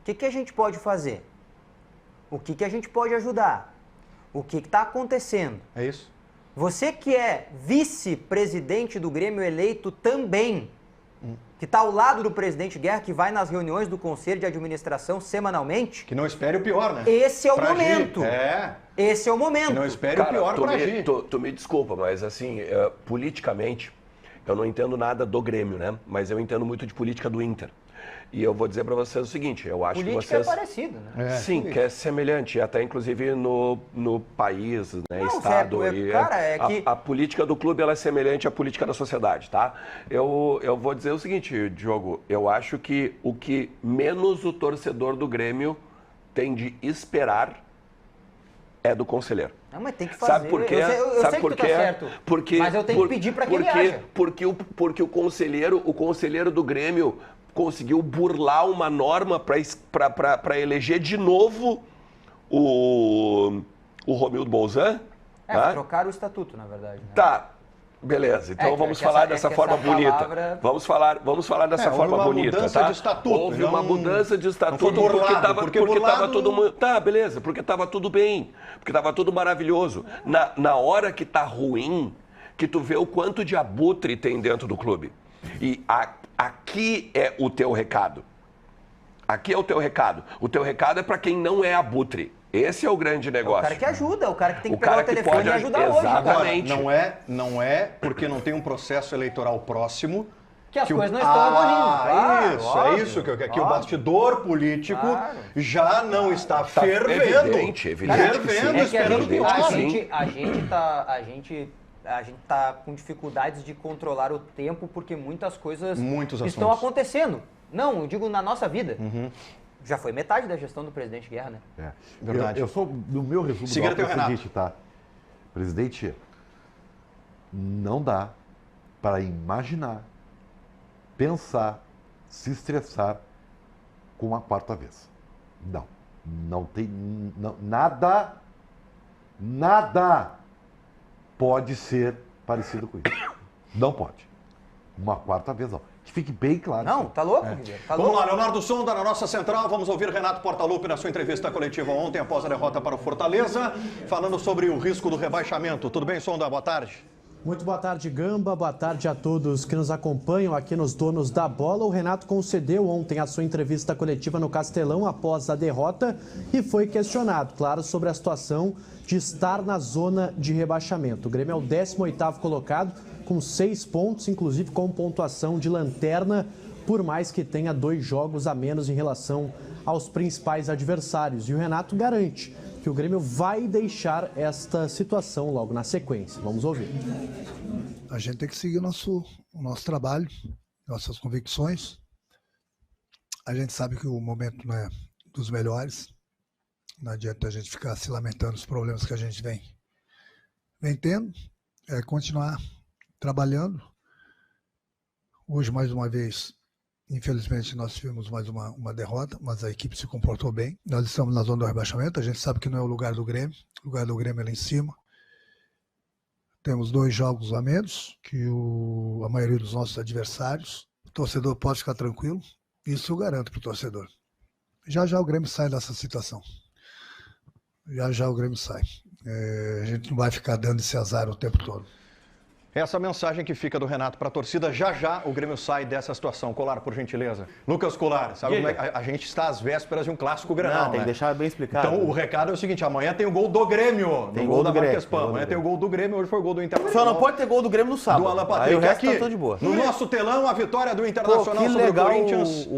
O que a gente pode fazer? O que a gente pode ajudar? O que está acontecendo? É isso? Você que é vice-presidente do Grêmio eleito também, que está ao lado do presidente Guerra, que vai nas reuniões do Conselho de Administração semanalmente, Que não espere o pior, né? esse é o Pra agir. momento. É. Esse é o Que momento. não espere o pior pra agir. tu me desculpa, mas assim, politicamente, eu não entendo nada do Grêmio, né? Mas eu entendo muito de política do Inter. E eu vou dizer para vocês o seguinte, eu acho Política que vocês... é parecida, né? Sim, que é semelhante, até inclusive no país, né, Não, estado. certo, E cara, é que- a política do clube ela é semelhante à política da sociedade, tá? Eu vou dizer o seguinte, Diogo, eu acho que o que menos o torcedor do Grêmio tem de esperar é do conselheiro. Não, mas tem que fazer. Sabe por quê? Eu Sabe sei por que tu quê? tá certo. Porque, mas eu tenho que pedir para que ele haja. Porque o conselheiro do Grêmio conseguiu burlar uma norma para eleger de novo o Romildo Bolzan. Trocar o estatuto, na verdade. Né? Tá. Beleza, então vamos falar dessa forma bonita. Vamos falar dessa forma bonita, mudança tá? de estatuto. Houve uma mudança de estatuto porque estava todo mundo... Tá, beleza, porque estava tudo bem, porque estava tudo maravilhoso. Na hora que tá ruim, que tu vê o quanto de abutre tem dentro do clube. E aqui é o teu recado. Aqui é o teu recado. O teu recado é para quem não é abutre. Esse é o grande negócio. É o cara que ajuda, o cara que tem que pegar o telefone e ajudar hoje. Exatamente. Agora, não é porque não tem um processo eleitoral próximo que as coisas não estão evoluindo. Isso, óbvio, é isso que o bastidor político já não está fervendo. Evidente fervendo, esperando por nós. A gente tá com dificuldades de controlar o tempo porque muitas coisas estão acontecendo. Não, eu digo na nossa vida. Já foi metade da gestão do presidente Guerra, né? Verdade. Eu sou, no meu resumo, Seguinte, é o seguinte, tá? Presidente, não dá para imaginar, pensar, se estressar com uma quarta vez. Não tem, nada pode ser parecido com isso. Não pode. Uma quarta vez, não. Que fique bem claro. Não, tá louco, Guilherme? Vamos lá, Leonardo Sonda na nossa central. Vamos ouvir Renato Portaluppi na sua entrevista coletiva ontem, após a derrota para o Fortaleza, falando sobre o risco do rebaixamento. Tudo bem, Sonda? Boa tarde. Muito boa tarde, Gamba. Boa tarde a todos que nos acompanham aqui nos Donos da Bola. O Renato concedeu ontem a sua entrevista coletiva no Castelão após a derrota e foi questionado, claro, sobre a situação de estar na zona de rebaixamento. O Grêmio é o 18º colocado, com 6 pontos, inclusive com pontuação de lanterna, por mais que tenha 2 jogos a menos em relação aos principais adversários. E o Renato garante que o Grêmio vai deixar esta situação logo na sequência. Vamos ouvir. A gente tem que seguir o nosso trabalho, nossas convicções. A gente sabe que o momento não é dos melhores. Não adianta a gente ficar se lamentando os problemas que a gente vem tendo. É continuar trabalhando. Hoje, mais uma vez, infelizmente, nós tivemos mais uma derrota, mas a equipe se comportou bem. Nós estamos na zona do rebaixamento, a gente sabe que não é o lugar do Grêmio. O lugar do Grêmio é lá em cima. Temos 2 jogos a menos que a maioria dos nossos adversários. O torcedor pode ficar tranquilo, isso eu garanto para o torcedor. Já o Grêmio sai dessa situação. Já o Grêmio sai. A gente não vai ficar dando esse azar o tempo todo. Essa mensagem que fica do Renato para a torcida, já o Grêmio sai dessa situação. Colar, por gentileza. Lucas Colar, sabe como é que a gente está às vésperas de um clássico Grenal, tem que deixar bem explicado. Então o recado é o seguinte, amanhã tem o gol do Grêmio, tem no gol da do Grêmio. Marquespan. Amanhã tem o gol do Grêmio, hoje foi o gol do Internacional. Só não pode ter gol do Grêmio no sábado. Do Alan Patrick. Aí o resto aqui, tá de boa. No nosso telão, a vitória do Internacional sobre legal, o Corinthians.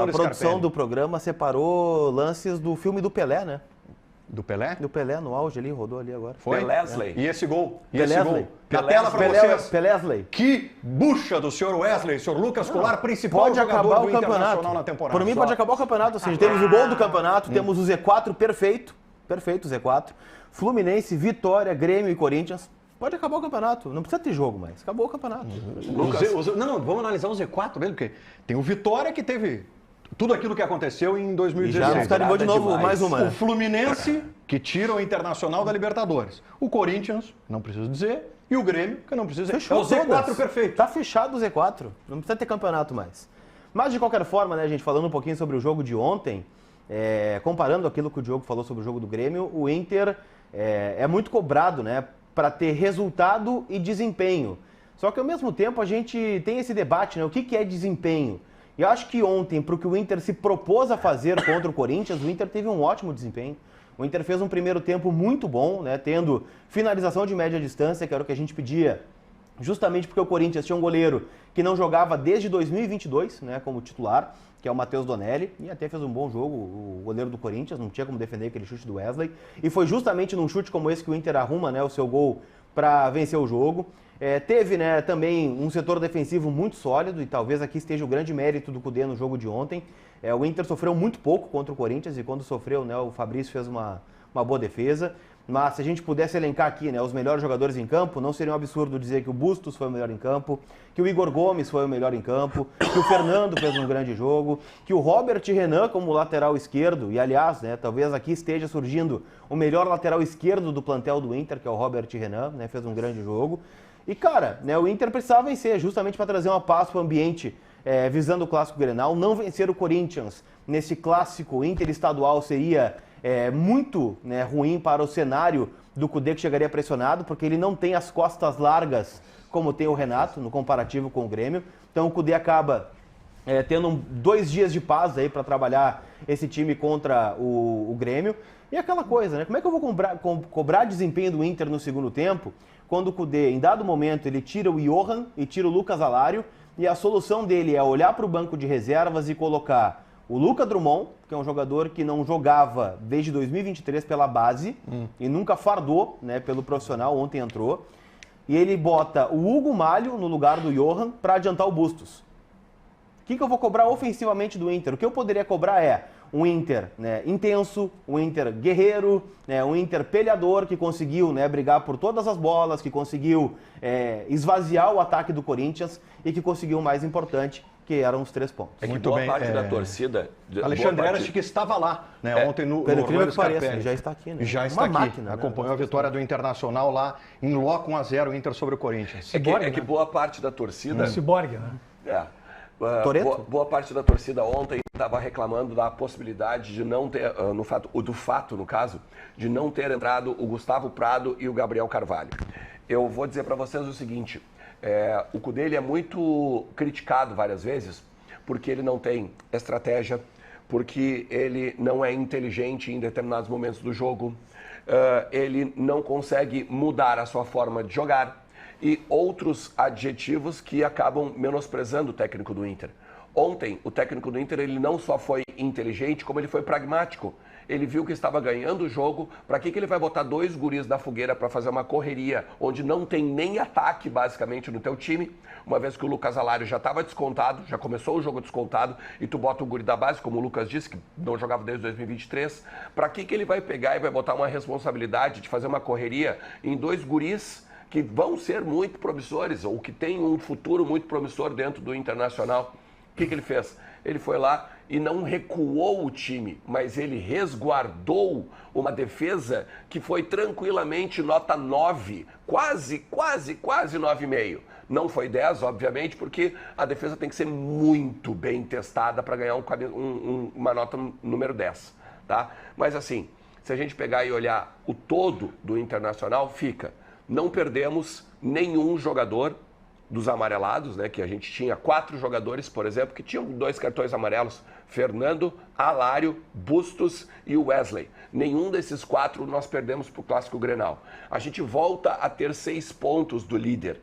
A produção do programa separou lances do filme do Pelé, né? Do Pelé? Do Pelé no auge ali, rodou ali agora. Foi? Pelesley. E esse gol? Pelesley. Na tela para vocês. Pelesley. Que bucha do senhor Wesley, senhor Lucas Colar, principal pode jogador acabar do o campeonato. Internacional na temporada. Por mim pode acabar o campeonato. Ou seja, temos o gol do campeonato, temos o Z4 perfeito. Perfeito, Z4. Fluminense, Vitória, Grêmio e Corinthians. Pode acabar o campeonato. Não precisa ter jogo mais. Acabou o campeonato. Não, vamos analisar o Z4 mesmo, porque tem o Vitória que teve tudo aquilo que aconteceu em 2016. Já nos carimbou de novo mais uma. O Fluminense, que tira o Internacional da Libertadores. O Corinthians, não preciso dizer. E o Grêmio, que eu não preciso dizer. Fechou é o Z4 todas. perfeito. Tá fechado o Z4. Não precisa ter campeonato mais. Mas, de qualquer forma, né, gente, falando um pouquinho sobre o jogo de ontem, comparando aquilo que o Diogo falou sobre o jogo do Grêmio, o Inter é muito cobrado, né, para ter resultado e desempenho. Só que, ao mesmo tempo, a gente tem esse debate, né, o que é desempenho? E eu acho que ontem, para o que o Inter se propôs a fazer contra o Corinthians, o Inter teve um ótimo desempenho. O Inter fez um primeiro tempo muito bom, né, tendo finalização de média distância, que era o que a gente pedia, justamente porque o Corinthians tinha um goleiro que não jogava desde 2022, né, como titular, que é o Matheus Donelli, e até fez um bom jogo, o goleiro do Corinthians, não tinha como defender aquele chute do Wesley. E foi justamente num chute como esse que o Inter arruma, né, o seu gol para vencer o jogo. Teve, né, também um setor defensivo muito sólido, e talvez aqui esteja o grande mérito do Cudê no jogo de ontem. O Inter sofreu muito pouco contra o Corinthians, e quando sofreu, né, o Fabrício fez uma boa defesa. mas se a gente pudesse elencar aqui, né, os melhores jogadores em campo, não seria um absurdo dizer que o Bustos foi o melhor em campo, que o Igor Gomes foi o melhor em campo, que o Fernando fez um grande jogo, que o Robert Renan como lateral esquerdo, e aliás, né, talvez aqui esteja surgindo o melhor lateral esquerdo do plantel do Inter, que é o Robert Renan, né, fez um grande jogo. E cara, né, o Inter precisava vencer, justamente para trazer uma paz para o ambiente, visando o Clássico Grenal. Não vencer o Corinthians nesse clássico interestadual seria muito, né, ruim para o cenário do Cudê, que chegaria pressionado, porque ele não tem as costas largas como tem o Renato, no comparativo com o Grêmio. Então o Cudê acaba tendo 2 dias de paz aí para trabalhar esse time contra o Grêmio. E aquela coisa, né? Como é que eu vou cobrar desempenho do Inter no segundo tempo, quando o Cudê, em dado momento, ele tira o Johan e tira o Lucas Alário, e a solução dele é olhar para o banco de reservas e colocar o Lucas Drummond, que é um jogador que não jogava desde 2023 pela base e nunca fardou, né, pelo profissional, ontem entrou. E ele bota o Hugo Malho no lugar do Johan para adiantar o Bustos. O que eu vou cobrar ofensivamente do Inter? O que eu poderia cobrar é um Inter, né, intenso, um Inter guerreiro, né, um Inter peleador que conseguiu, né, brigar por todas as bolas, que conseguiu esvaziar o ataque do Corinthians e que conseguiu o mais importante, que eram os 3 pontos. É que boa parte da torcida... Alexandre Eras que estava lá, né, ontem no Orlando Scarpelli. Já está aqui, né? Já está aqui. Máquina, acompanhou, né, a vitória do Internacional lá em loco 1-0 o Inter sobre o Corinthians. Que boa parte da torcida... Ciborgue, né? Boa parte da torcida ontem estava reclamando da possibilidade de não ter, do fato, no caso, de não ter entrado o Gustavo Prado e o Gabriel Carvalho. Eu vou dizer para vocês o seguinte, o Cudê ele é muito criticado várias vezes porque ele não tem estratégia, porque ele não é inteligente em determinados momentos do jogo, ele não consegue mudar a sua forma de jogar, e outros adjetivos que acabam menosprezando o técnico do Inter. Ontem, o técnico do Inter ele não só foi inteligente, como ele foi pragmático. Ele viu que estava ganhando o jogo, para que ele vai botar 2 guris da fogueira para fazer uma correria, onde não tem nem ataque, basicamente, no teu time, uma vez que o Lucas Alário já estava descontado, já começou o jogo descontado, e tu bota o guri da base, como o Lucas disse, que não jogava desde 2023, para que ele vai pegar e vai botar uma responsabilidade de fazer uma correria em 2 guris que vão ser muito promissores, ou que têm um futuro muito promissor dentro do Internacional. O que ele fez? Ele foi lá e não recuou o time, mas ele resguardou uma defesa que foi tranquilamente nota 9, quase 9,5. Não foi 10, obviamente, porque a defesa tem que ser muito bem testada para ganhar uma nota número 10. Tá? Mas assim, se a gente pegar e olhar o todo do Internacional, não perdemos nenhum jogador dos amarelados, né? Que a gente tinha 4 jogadores, por exemplo, que tinham 2 cartões amarelos. Fernando, Alário, Bustos e o Wesley. Nenhum desses 4 nós perdemos para o Clássico Grenal. A gente volta a ter 6 pontos do líder.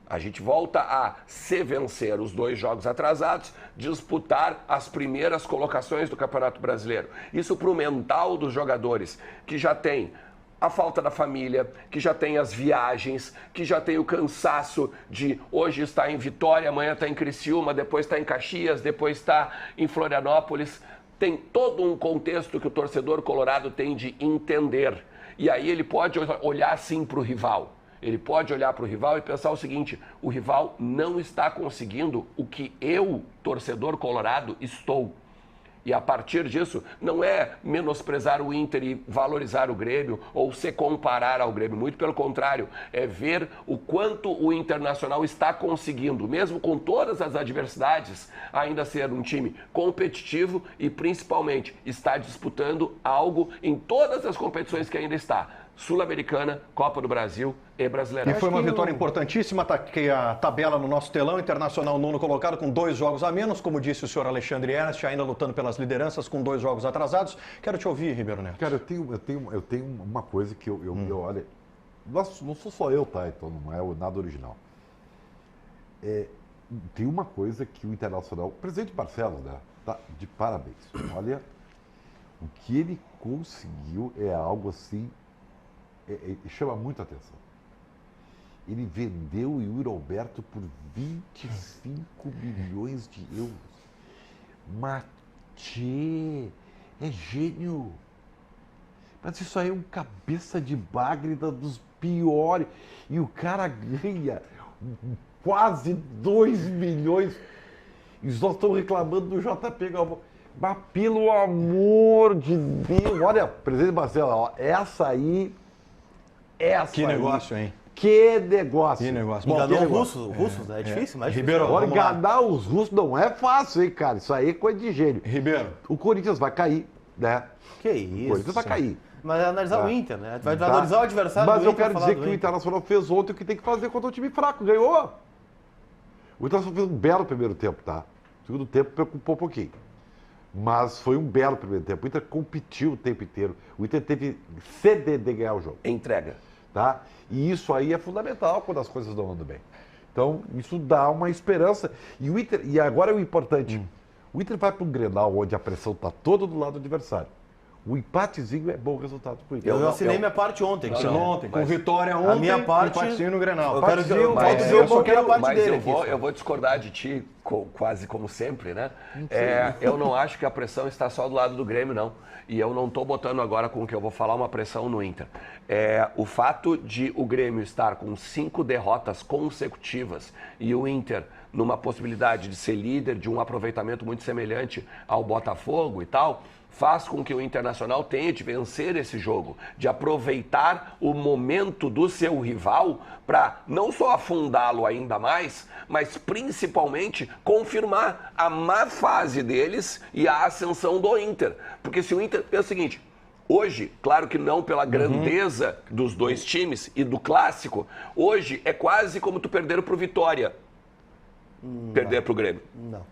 A gente volta a, se vencer os 2 jogos atrasados, disputar as primeiras colocações do Campeonato Brasileiro. Isso para o mental dos jogadores, que já tem a falta da família, que já tem as viagens, que já tem o cansaço de hoje estar em Vitória, amanhã está em Criciúma, depois está em Caxias, depois está em Florianópolis. Tem todo um contexto que o torcedor colorado tem de entender. E aí ele pode olhar sim para o rival. Ele pode olhar para o rival e pensar o seguinte, o rival não está conseguindo o que eu, torcedor colorado, estou. E a partir disso, não é menosprezar o Inter e valorizar o Grêmio ou se comparar ao Grêmio. Muito pelo contrário, é ver o quanto o Internacional está conseguindo, mesmo com todas as adversidades, ainda ser um time competitivo e principalmente está disputando algo em todas as competições que ainda está. Sul-Americana, Copa do Brasil e Brasileirão. E foi uma vitória importantíssima, tá aqui a tabela no nosso telão, Internacional 9º colocado com 2 jogos a menos, como disse o senhor Alexandre Ernst, ainda lutando pelas lideranças com 2 jogos atrasados. Quero te ouvir, Ribeiro Neto. Cara, eu tenho uma coisa que eu olha, não sou só eu, tá? Então não é nada original. Tem uma coisa que o Internacional, o presidente Barcelos, né, tá de parabéns. Olha, o que ele conseguiu é algo assim, chama muita atenção. Ele vendeu o Yuri Alberto por 25 milhões de euros. Matê, é gênio. Mas isso aí é um cabeça de bagre dos piores. E o cara ganha quase 2 milhões. E nós estamos reclamando do JP Galvão. Mas pelo amor de Deus, olha, presidente Marcelo, ó, essa aí. Que negócio, hein? Que negócio. Que negócio. Enganou os russos, né? É difícil, mas Ribeiro, Agora, vamos lá. enganar os russos não é fácil, hein, cara? Isso aí é coisa de gênio. Ribeiro. O Corinthians vai cair, né? Que O isso. Corinthians vai cair. Mas é analisar Tá. o Inter, né? Vai Tá? valorizar o adversário Mas do eu Inter, quero falar dizer do que o Inter. Internacional fez ontem o que tem que fazer contra um time fraco. Ganhou. O Internacional fez um belo primeiro tempo, tá? O segundo tempo preocupou um pouquinho. Mas foi um belo primeiro tempo. O Inter competiu o tempo inteiro. O Inter teve sede de ganhar o jogo. Entrega. Tá? E isso aí é fundamental quando as coisas não andam bem. Então, isso dá uma esperança. E o Inter, e agora é o importante. O Inter vai para um Grenal onde a pressão está toda do lado do adversário. O empatezinho é bom resultado para o Inter. Eu assinei minha parte ontem. Assinou Cristiano. ontem, com vitória ontem, minha parte- empatezinho no Grenal. Eu quero dizer, Empatezinho, falta mas dizer um eu só pouquinho quero- a parte Mas dele eu aqui. vou discordar de ti, quase como sempre, né? Eu não acho que a pressão está só do lado do Grêmio, não. E eu não estou botando agora com o que eu vou falar uma pressão no Inter. O fato de o Grêmio estar com 5 derrotas consecutivas e o Inter numa possibilidade de ser líder, de um aproveitamento muito semelhante ao Botafogo e tal, faz com que o Internacional tenha de vencer esse jogo, de aproveitar o momento do seu rival para não só afundá-lo ainda mais, mas principalmente confirmar a má fase deles e a ascensão do Inter. Porque se o Inter... É o seguinte, hoje, claro que não pela grandeza dos dois times e do clássico, hoje é quase como tu perder pro Vitória. Perder pro Grêmio. Não.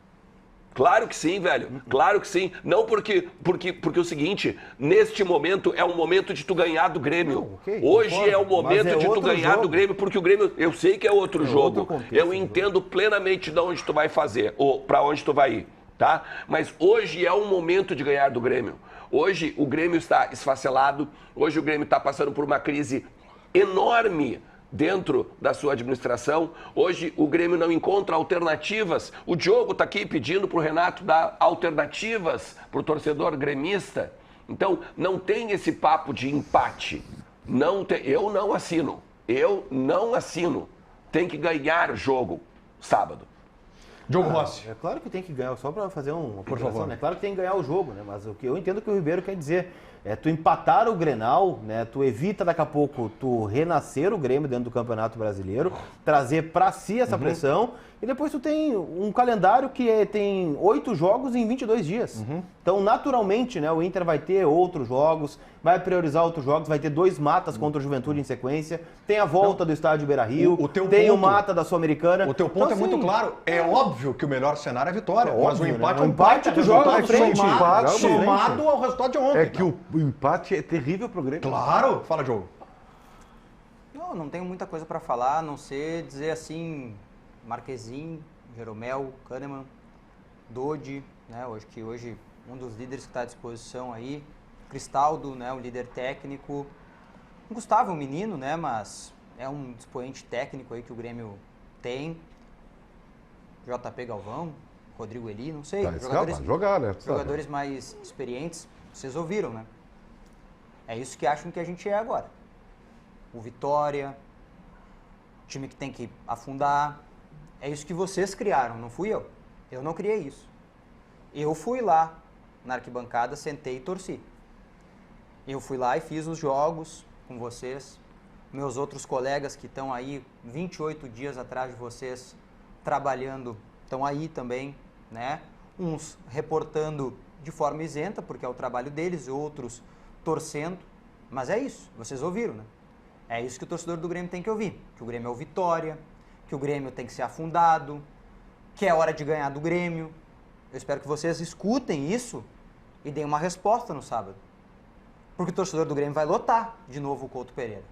Claro que sim, velho. Claro que sim. Não porque o seguinte, neste momento é um momento de tu ganhar do Grêmio. Não, ok, Hoje concordo, é o momento mas é de tu outro ganhar jogo. do Grêmio, porque o Grêmio, eu sei que é outro jogo. outro contexto Eu do entendo plenamente de onde tu vai fazer, ou para onde tu vai ir, tá? Mas hoje é o momento de ganhar do Grêmio. Hoje o Grêmio está esfacelado, hoje o Grêmio está passando por uma crise enorme dentro da sua administração. Hoje o Grêmio não encontra alternativas. O Diogo está aqui pedindo para o Renato dar alternativas para o torcedor gremista. Então não tem esse papo de empate. Não tem, eu não assino. Eu não assino. Tem que ganhar o jogo sábado. Diogo Rossi. É claro que tem que ganhar, só para fazer uma Por comparação, favor. né? Claro que tem que ganhar o jogo, né? Mas o que eu entendo que o Ribeiro quer dizer é tu empatar o Grenal, né? Tu evita daqui a pouco tu renascer o Grêmio dentro do Campeonato Brasileiro, trazer para si essa pressão e depois tu tem um calendário que tem 8 jogos em 22 dias. Então, naturalmente, né? O Inter vai ter outros jogos, vai priorizar outros jogos, vai ter 2 matas contra o Juventude em sequência, tem a volta do estádio Beira-Rio, o teu tem o ponto- mata da Sul-Americana. O teu ponto Então, é muito assim, claro. É óbvio que o melhor cenário é a vitória. mas o óbvio, empate né? é um empate. Tu joga resultado na frente. somado, Joga na somado ao resultado de ontem. É que o empate é terrível pro Grêmio. Claro. Fala, Diogo. Não tenho muita coisa para falar, a não ser dizer assim, Marquezin, Jeromel, Kahneman, Dodi, né? Hoje um dos líderes que está à disposição aí, Cristaldo, né? O líder técnico, Gustavo, um menino, né? Mas é um expoente técnico aí que o Grêmio tem, JP Galvão, Rodrigo Eli, não sei, Tá, vai jogar, né? jogadores mais experientes, vocês ouviram, né? É isso que acham que a gente é agora. O Vitória, time que tem que afundar. É isso que vocês criaram, não fui eu. Eu não criei isso. Eu fui lá na arquibancada, sentei e torci. Eu fui lá e fiz os jogos com vocês. Meus outros colegas que estão aí 28 dias atrás de vocês trabalhando, estão aí também, né? Uns reportando de forma isenta, porque é o trabalho deles, outros torcendo. Mas é isso, vocês ouviram, né? É isso que o torcedor do Grêmio tem que ouvir. Que o Grêmio é o Vitória, que o Grêmio tem que ser afundado, que é hora de ganhar do Grêmio. Eu espero que vocês escutem isso e deem uma resposta no sábado. Porque o torcedor do Grêmio vai lotar de novo o Couto Pereira.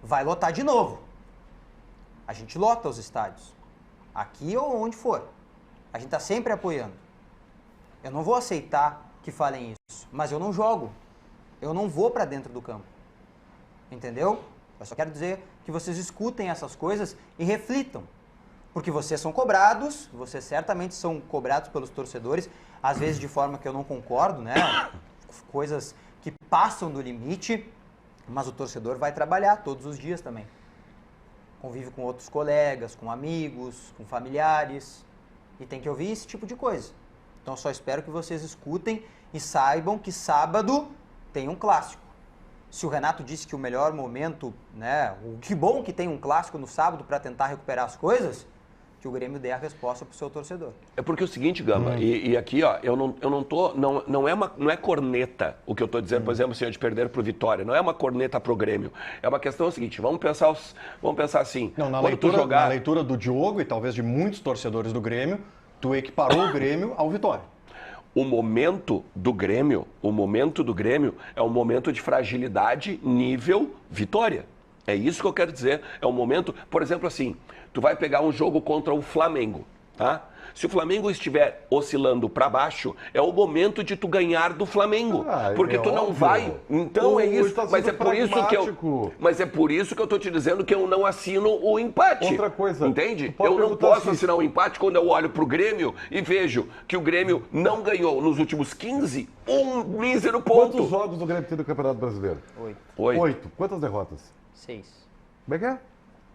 Vai lotar de novo. A gente lota os estádios. Aqui ou onde for. A gente está sempre apoiando. Eu não vou aceitar que falem isso, mas eu não jogo. Eu não vou para dentro do campo. Entendeu? Eu só quero dizer que vocês escutem essas coisas e reflitam. Porque vocês são cobrados, vocês certamente são cobrados pelos torcedores, às vezes de forma que eu não concordo, né? Coisas que passam do limite, mas o torcedor vai trabalhar todos os dias também. Convive com outros colegas, com amigos, com familiares, e tem que ouvir esse tipo de coisa. Então eu só espero que vocês escutem e saibam que sábado tem um clássico. Se o Renato disse que o melhor momento, né, que bom que tem um clássico no sábado para tentar recuperar as coisas, que o Grêmio dê a resposta para o seu torcedor. É porque é o seguinte, Gamba, e aqui, ó, não é corneta o que eu tô dizendo, por exemplo, assim, de perder pro Vitória, não é uma corneta pro Grêmio. É uma questão seguinte, vamos pensar assim. Não, na quando tu jogar... na leitura do Diogo e talvez de muitos torcedores do Grêmio, tu equiparou o Grêmio ao Vitória. O momento do Grêmio é um momento de fragilidade nível Vitória. É isso que eu quero dizer. É um momento, por exemplo, assim, tu vai pegar um jogo contra o Flamengo, tá? Se o Flamengo estiver oscilando para baixo, é o momento de tu ganhar do Flamengo. Porque tu não óbvio. vai. Então é isso. Tá Mas é por isso que eu tô te dizendo que eu não assino o empate. Outra coisa. Entende? Eu não posso assinar o empate quando eu olho pro Grêmio e vejo que o Grêmio não ganhou nos últimos 15 um mísero ponto. Quantos jogos o Grêmio tem no Campeonato Brasileiro? 8. 8. Quantas derrotas? 6. Como é que é?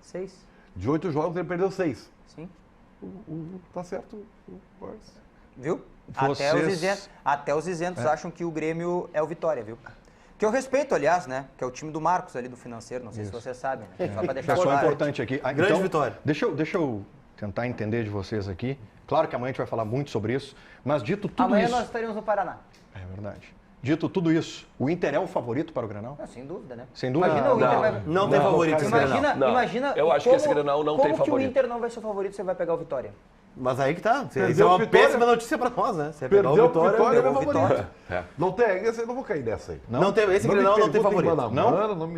6. De 8 jogos ele perdeu 6. Sim. Tá certo. Viu? Vocês... Até os isentos acham que o Grêmio é o Vitória, viu? Que eu respeito, aliás, né? Que é o time do Marcos ali do Financeiro, não sei se vocês sabem. Né? Só pra deixar Pessoal claro. importante aqui. Grande Então, vitória. Deixa eu tentar entender de vocês aqui. Claro que amanhã a gente vai falar muito sobre isso, mas dito tudo Amanhã isso... nós estaremos no Paraná. É verdade. Dito tudo isso, o Inter é o favorito para o Grenal? Não, sem dúvida, né? Sem dúvida? Imagina o Inter vai... Não tem favorito esse Grenal. Imagina Eu acho que esse Grenal não tem Como que favorito. o Inter não vai ser o favorito, você vai pegar o Vitória? Mas aí que tá. Isso é Perdeu uma o Vitória. péssima notícia pra nós, né? Você pegar Perdeu o Vitória, Vitória, pegou é o Vitória. Não tem, eu não vou cair nessa aí. Não tem, esse Grenal não tem favorito.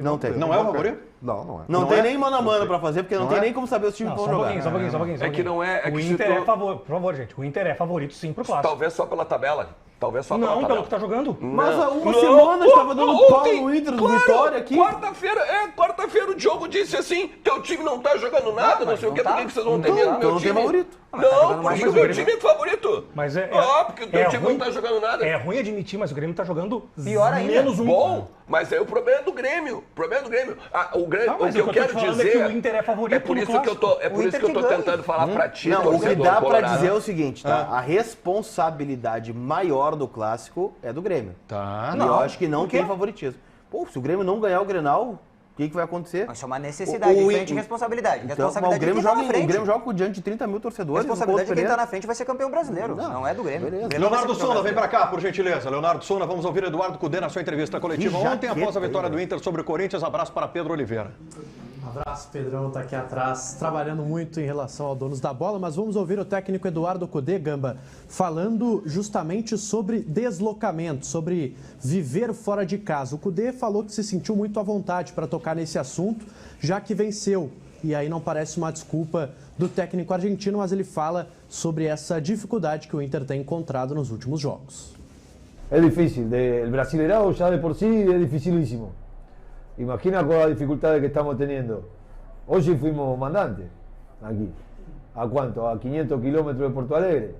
Não tem. Não é o favorito? Não é. Não tem nem mano a mano pra fazer, porque não tem é? nem como saber os times que Só vão um jogar. pouquinho, só um pouquinho. É que não é... O que Inter se é tu- favorito, por favor, gente. O Inter é favorito sim pro clássico. Talvez só pela tabela. Talvez só pela Não, tabela. pelo que tá jogando. Mas há uma semana estava dando pau no Inter do Vitória aqui. Quarta-feira o Diogo disse assim, teu time não tá jogando nada, não sei o que, por que vocês vão ter medo do Então meu não tem time? favorito. Não, porque o meu time é favorito. Mas Porque o teu time não tá jogando nada. É ruim admitir, mas o Grêmio tá jogando Pior ainda. menos um. Bom, mas aí o problema é do Grêmio. O Grêmio, mas o que o eu que eu quero tô te falando dizer é que o Inter é favorito é por no isso que eu tô, O Inter que ganha. tentando falar pra ti, Não, o que torcedor dá pra colorado. dizer é o seguinte, tá? A responsabilidade maior do clássico é do Grêmio. Tá. E eu acho que não tem favoritismo. Pô, se o Grêmio não ganhar o Grenal, o que vai acontecer? Isso é uma necessidade, diferente de responsabilidade. Então, mas Responsabilidade o Grêmio de quem tá na joga, frente. o Grêmio joga diante de 30 mil A torcedores. responsabilidade de no quem Couto tá na frente vai ser campeão brasileiro. Não é do Grêmio. beleza. O Grêmio vai Leonardo ser campeão Suna, vem brasileiro. pra cá, por gentileza. Leonardo Suna, vamos ouvir Eduardo Cudê na sua entrevista coletiva Que ontem, após a jaqueta vitória aí, do né? Inter sobre o Corinthians. Abraço para Pedro Oliveira. Abraço, Pedrão, tá aqui atrás, trabalhando muito em relação ao donos da bola, mas vamos ouvir o técnico Eduardo Cudê, Gamba, falando justamente sobre deslocamento, sobre viver fora de casa. O Cudê falou que se sentiu muito à vontade para tocar nesse assunto, já que venceu. E aí não parece uma desculpa do técnico argentino, mas ele fala sobre essa dificuldade que o Inter tem encontrado nos últimos jogos. Es difícil, el Brasileirao ya de por sí es dificilísimo. Imagina con las dificultades que estamos teniendo. Hoy fuimos mandantes aquí. ¿A cuánto? A 500 kilómetros de Porto Alegre.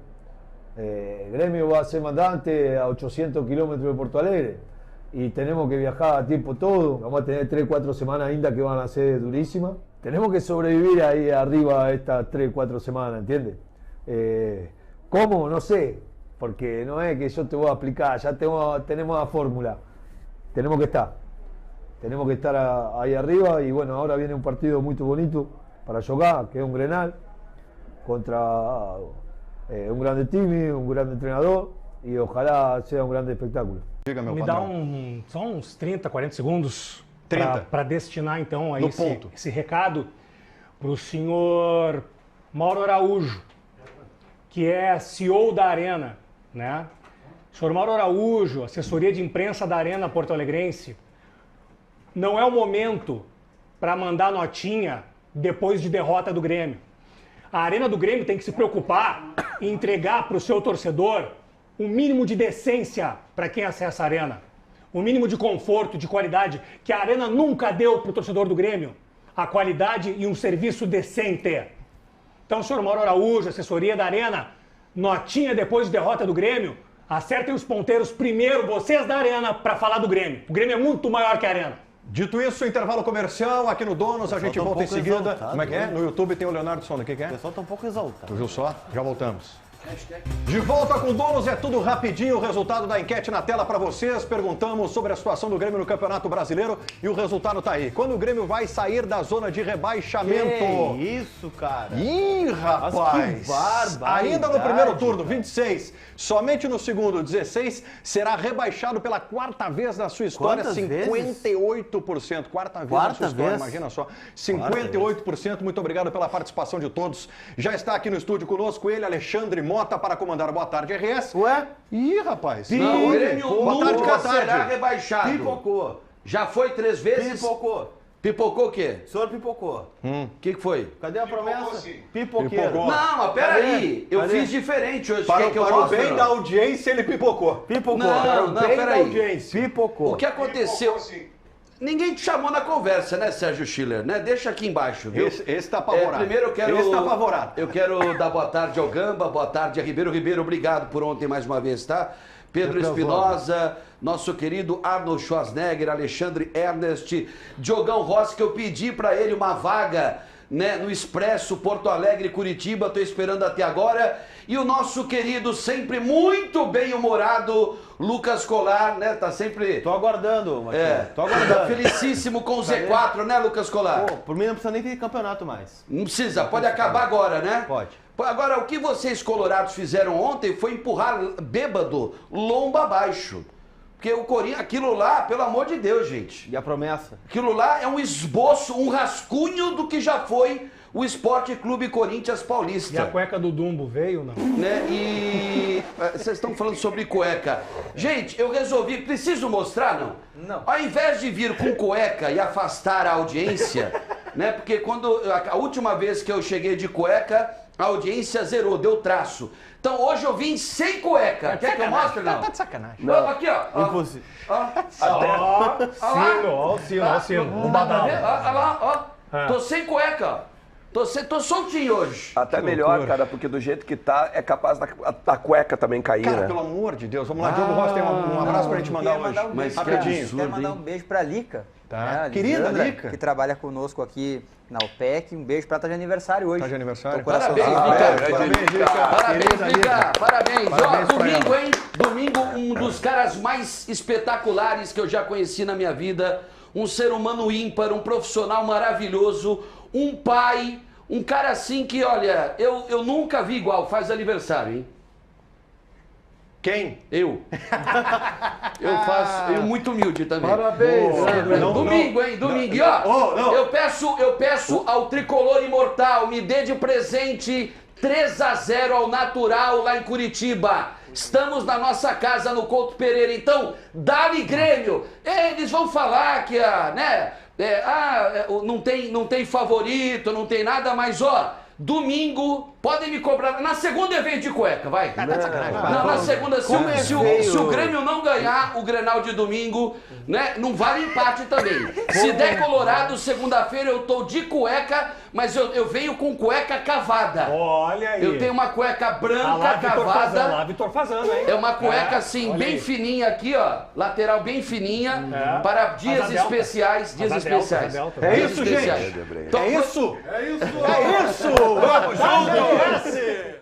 Gremio va a ser mandante a 800 kilómetros de Porto Alegre. Y tenemos que viajar a tiempo todo. Vamos a tener 3-4 semanas ainda que van a ser durísimas. Tenemos que sobrevivir ahí arriba estas 3-4 semanas, ¿entiendes? ¿Cómo? No sé. Porque no es que yo te voy a explicar, ya tenemos la fórmula. Tenemos que estar ahí arriba y bueno, ahora viene un partido muy bonito para jugar, que es un Grenal, contra un grande time, un grande entrenador y ojalá sea un grande espectáculo. Diga, meu Me dá padrão. só uns 30, 40 segundos 30. para destinar então aí No ponto. esse recado para o senhor Mauro Araújo, que é CEO da Arena, né? Senhor Mauro Araújo, assessoria de imprensa da Arena Porto Alegrense, não é o momento para mandar notinha depois de derrota do Grêmio. A Arena do Grêmio tem que se preocupar em entregar para o seu torcedor um mínimo de decência para quem acessa a Arena. Um mínimo de conforto, de qualidade, que a Arena nunca deu para o torcedor do Grêmio. A qualidade e um serviço decente. Então, senhor Mauro Araújo, assessoria da Arena, notinha depois de derrota do Grêmio, Acertem os ponteiros primeiro, vocês da Arena, para falar do Grêmio. O Grêmio é muito maior que a Arena. Dito isso, intervalo comercial aqui no Donos, a gente volta em seguida. Como é que é? No YouTube tem o Leonardo Sonda, o que é? O pessoal tá um pouco exaltado. Tu viu só? Já voltamos. De volta com o Donos, é tudo rapidinho. O resultado da enquete na tela para vocês. Perguntamos sobre a situação do Grêmio no Campeonato Brasileiro e o resultado tá aí. Quando o Grêmio vai sair da zona de rebaixamento? Que isso, cara. Ih, rapaz! Que barbaridade. Ainda no primeiro turno, 26. Somente no segundo, 16, será rebaixado pela quarta vez na sua história. Quantas 58%. Quarta vez na sua história, imagina só. 58%. Muito obrigado pela participação de todos. Já está aqui no estúdio conosco ele, Alexandre Mota, para comandar o Boa Tarde RS. Ué? Ih, rapaz. Não, o Grêmio nunca será rebaixado. Pipocou. Já foi 3 vezes? Pipocou. Pipocou o quê? O senhor pipocou. O que foi? Cadê a promessa? Pipoqueiro. Pipocou. Não, mas peraí. Eu Cadê? fiz diferente hoje. Para, Quer que eu para o mostre? bem da audiência, ele pipocou. Pipocou. Não, Bem da peraí. audiência. Pipocou. O que aconteceu? Ninguém te chamou na conversa, né, Sérgio Schiller? Né? Deixa aqui embaixo, viu? Esse tá apavorado. Primeiro eu quero... Esse tá apavorado. Eu quero dar boa tarde ao Gamba, boa tarde a Ribeiro. Ribeiro, obrigado por ontem mais uma vez, tá? Pedro Espinosa, nosso querido Arnold Schwarzenegger, Alexandre Ernest, Diogão Rossi, que eu pedi pra ele uma vaga, né, no Expresso Porto Alegre, Curitiba, tô esperando até agora. E o nosso querido, sempre muito bem-humorado, Lucas Colar, né, tá sempre... Tô aguardando, Marquinhos. Tô aguardando. Felicíssimo com o Z4, né, Lucas Colar? Pô, por mim não precisa nem ter campeonato mais. Não precisa, pode acabar agora, né? Pode. Agora, o que vocês colorados fizeram ontem foi empurrar bêbado lomba abaixo. Porque o Corinthians, aquilo lá, pelo amor de Deus, gente. E a promessa? Aquilo lá é um esboço, um rascunho do que já foi o Esporte Clube Corinthians Paulista. E a cueca do Dumbo veio, não? Né? E vocês estão falando sobre cueca. Gente, eu resolvi, preciso mostrar, não? Não. Ao invés de vir com cueca e afastar a audiência, né? Porque quando a última vez que eu cheguei de cueca, a audiência zerou, deu traço. Então hoje eu vim sem cueca. Quer que eu mostre, não? Tá de sacanagem. Não. Aqui, ó. Impossível. Ó, o sino. Dá pra ver? Olha lá, ó. Tô sem cueca, ó. Tô soltinho hoje. Até melhor, cara, porque do jeito que tá, é capaz da cueca também cair, Cara, né? pelo amor de Deus. Vamos lá, Diogo Rossi tem um abraço pra gente mandar hoje. Mas rapidinho. Quero mandar um beijo pra Lica. Tá. Né, a Querida Lisandra, Lica. que trabalha conosco aqui na UPEC. Um beijo pra ela, tá de aniversário hoje. Tá de aniversário? Então, Parabéns, coraçãozinho. Lica. Parabéns, Lica. Parabéns, Querida Lica. Parabéns. Ó, Parabéns pra domingo, ela. hein? Domingo, um dos caras mais espetaculares que eu já conheci na minha vida. Um ser humano ímpar, um profissional maravilhoso, um pai, um cara assim que, olha, eu nunca vi igual. Faz aniversário, hein? Quem? Eu. Eu faço. Eu muito humilde também. Parabéns. Domingo, hein? Domingo. E ó, eu peço ao tricolor imortal, me dê de presente 3-0 ao Natural lá em Curitiba. Estamos na nossa casa no Couto Pereira, então, dá-lhe Grêmio. Eles vão falar que não tem favorito, não tem nada, mas ó, domingo, podem me cobrar. Na segunda eu venho de cueca, vai. Na segunda, se o Grêmio não ganhar o Grenal de domingo, né, não vale empate também. Se der Colorado, segunda-feira eu tô de cueca, mas eu venho com cueca cavada. Olha aí. Eu tenho uma cueca branca Lá, Vitor Fazano, cavada. lá, Vitor Fazano, hein? É uma cueca assim, olha bem aí. fininha aqui, ó. Lateral bem fininha, para dias Asa delta. especiais. Dias Asa delta, especiais. asa delta. É Dias isso, especiais. gente. Então, É isso. É isso. É isso. Vamos junto.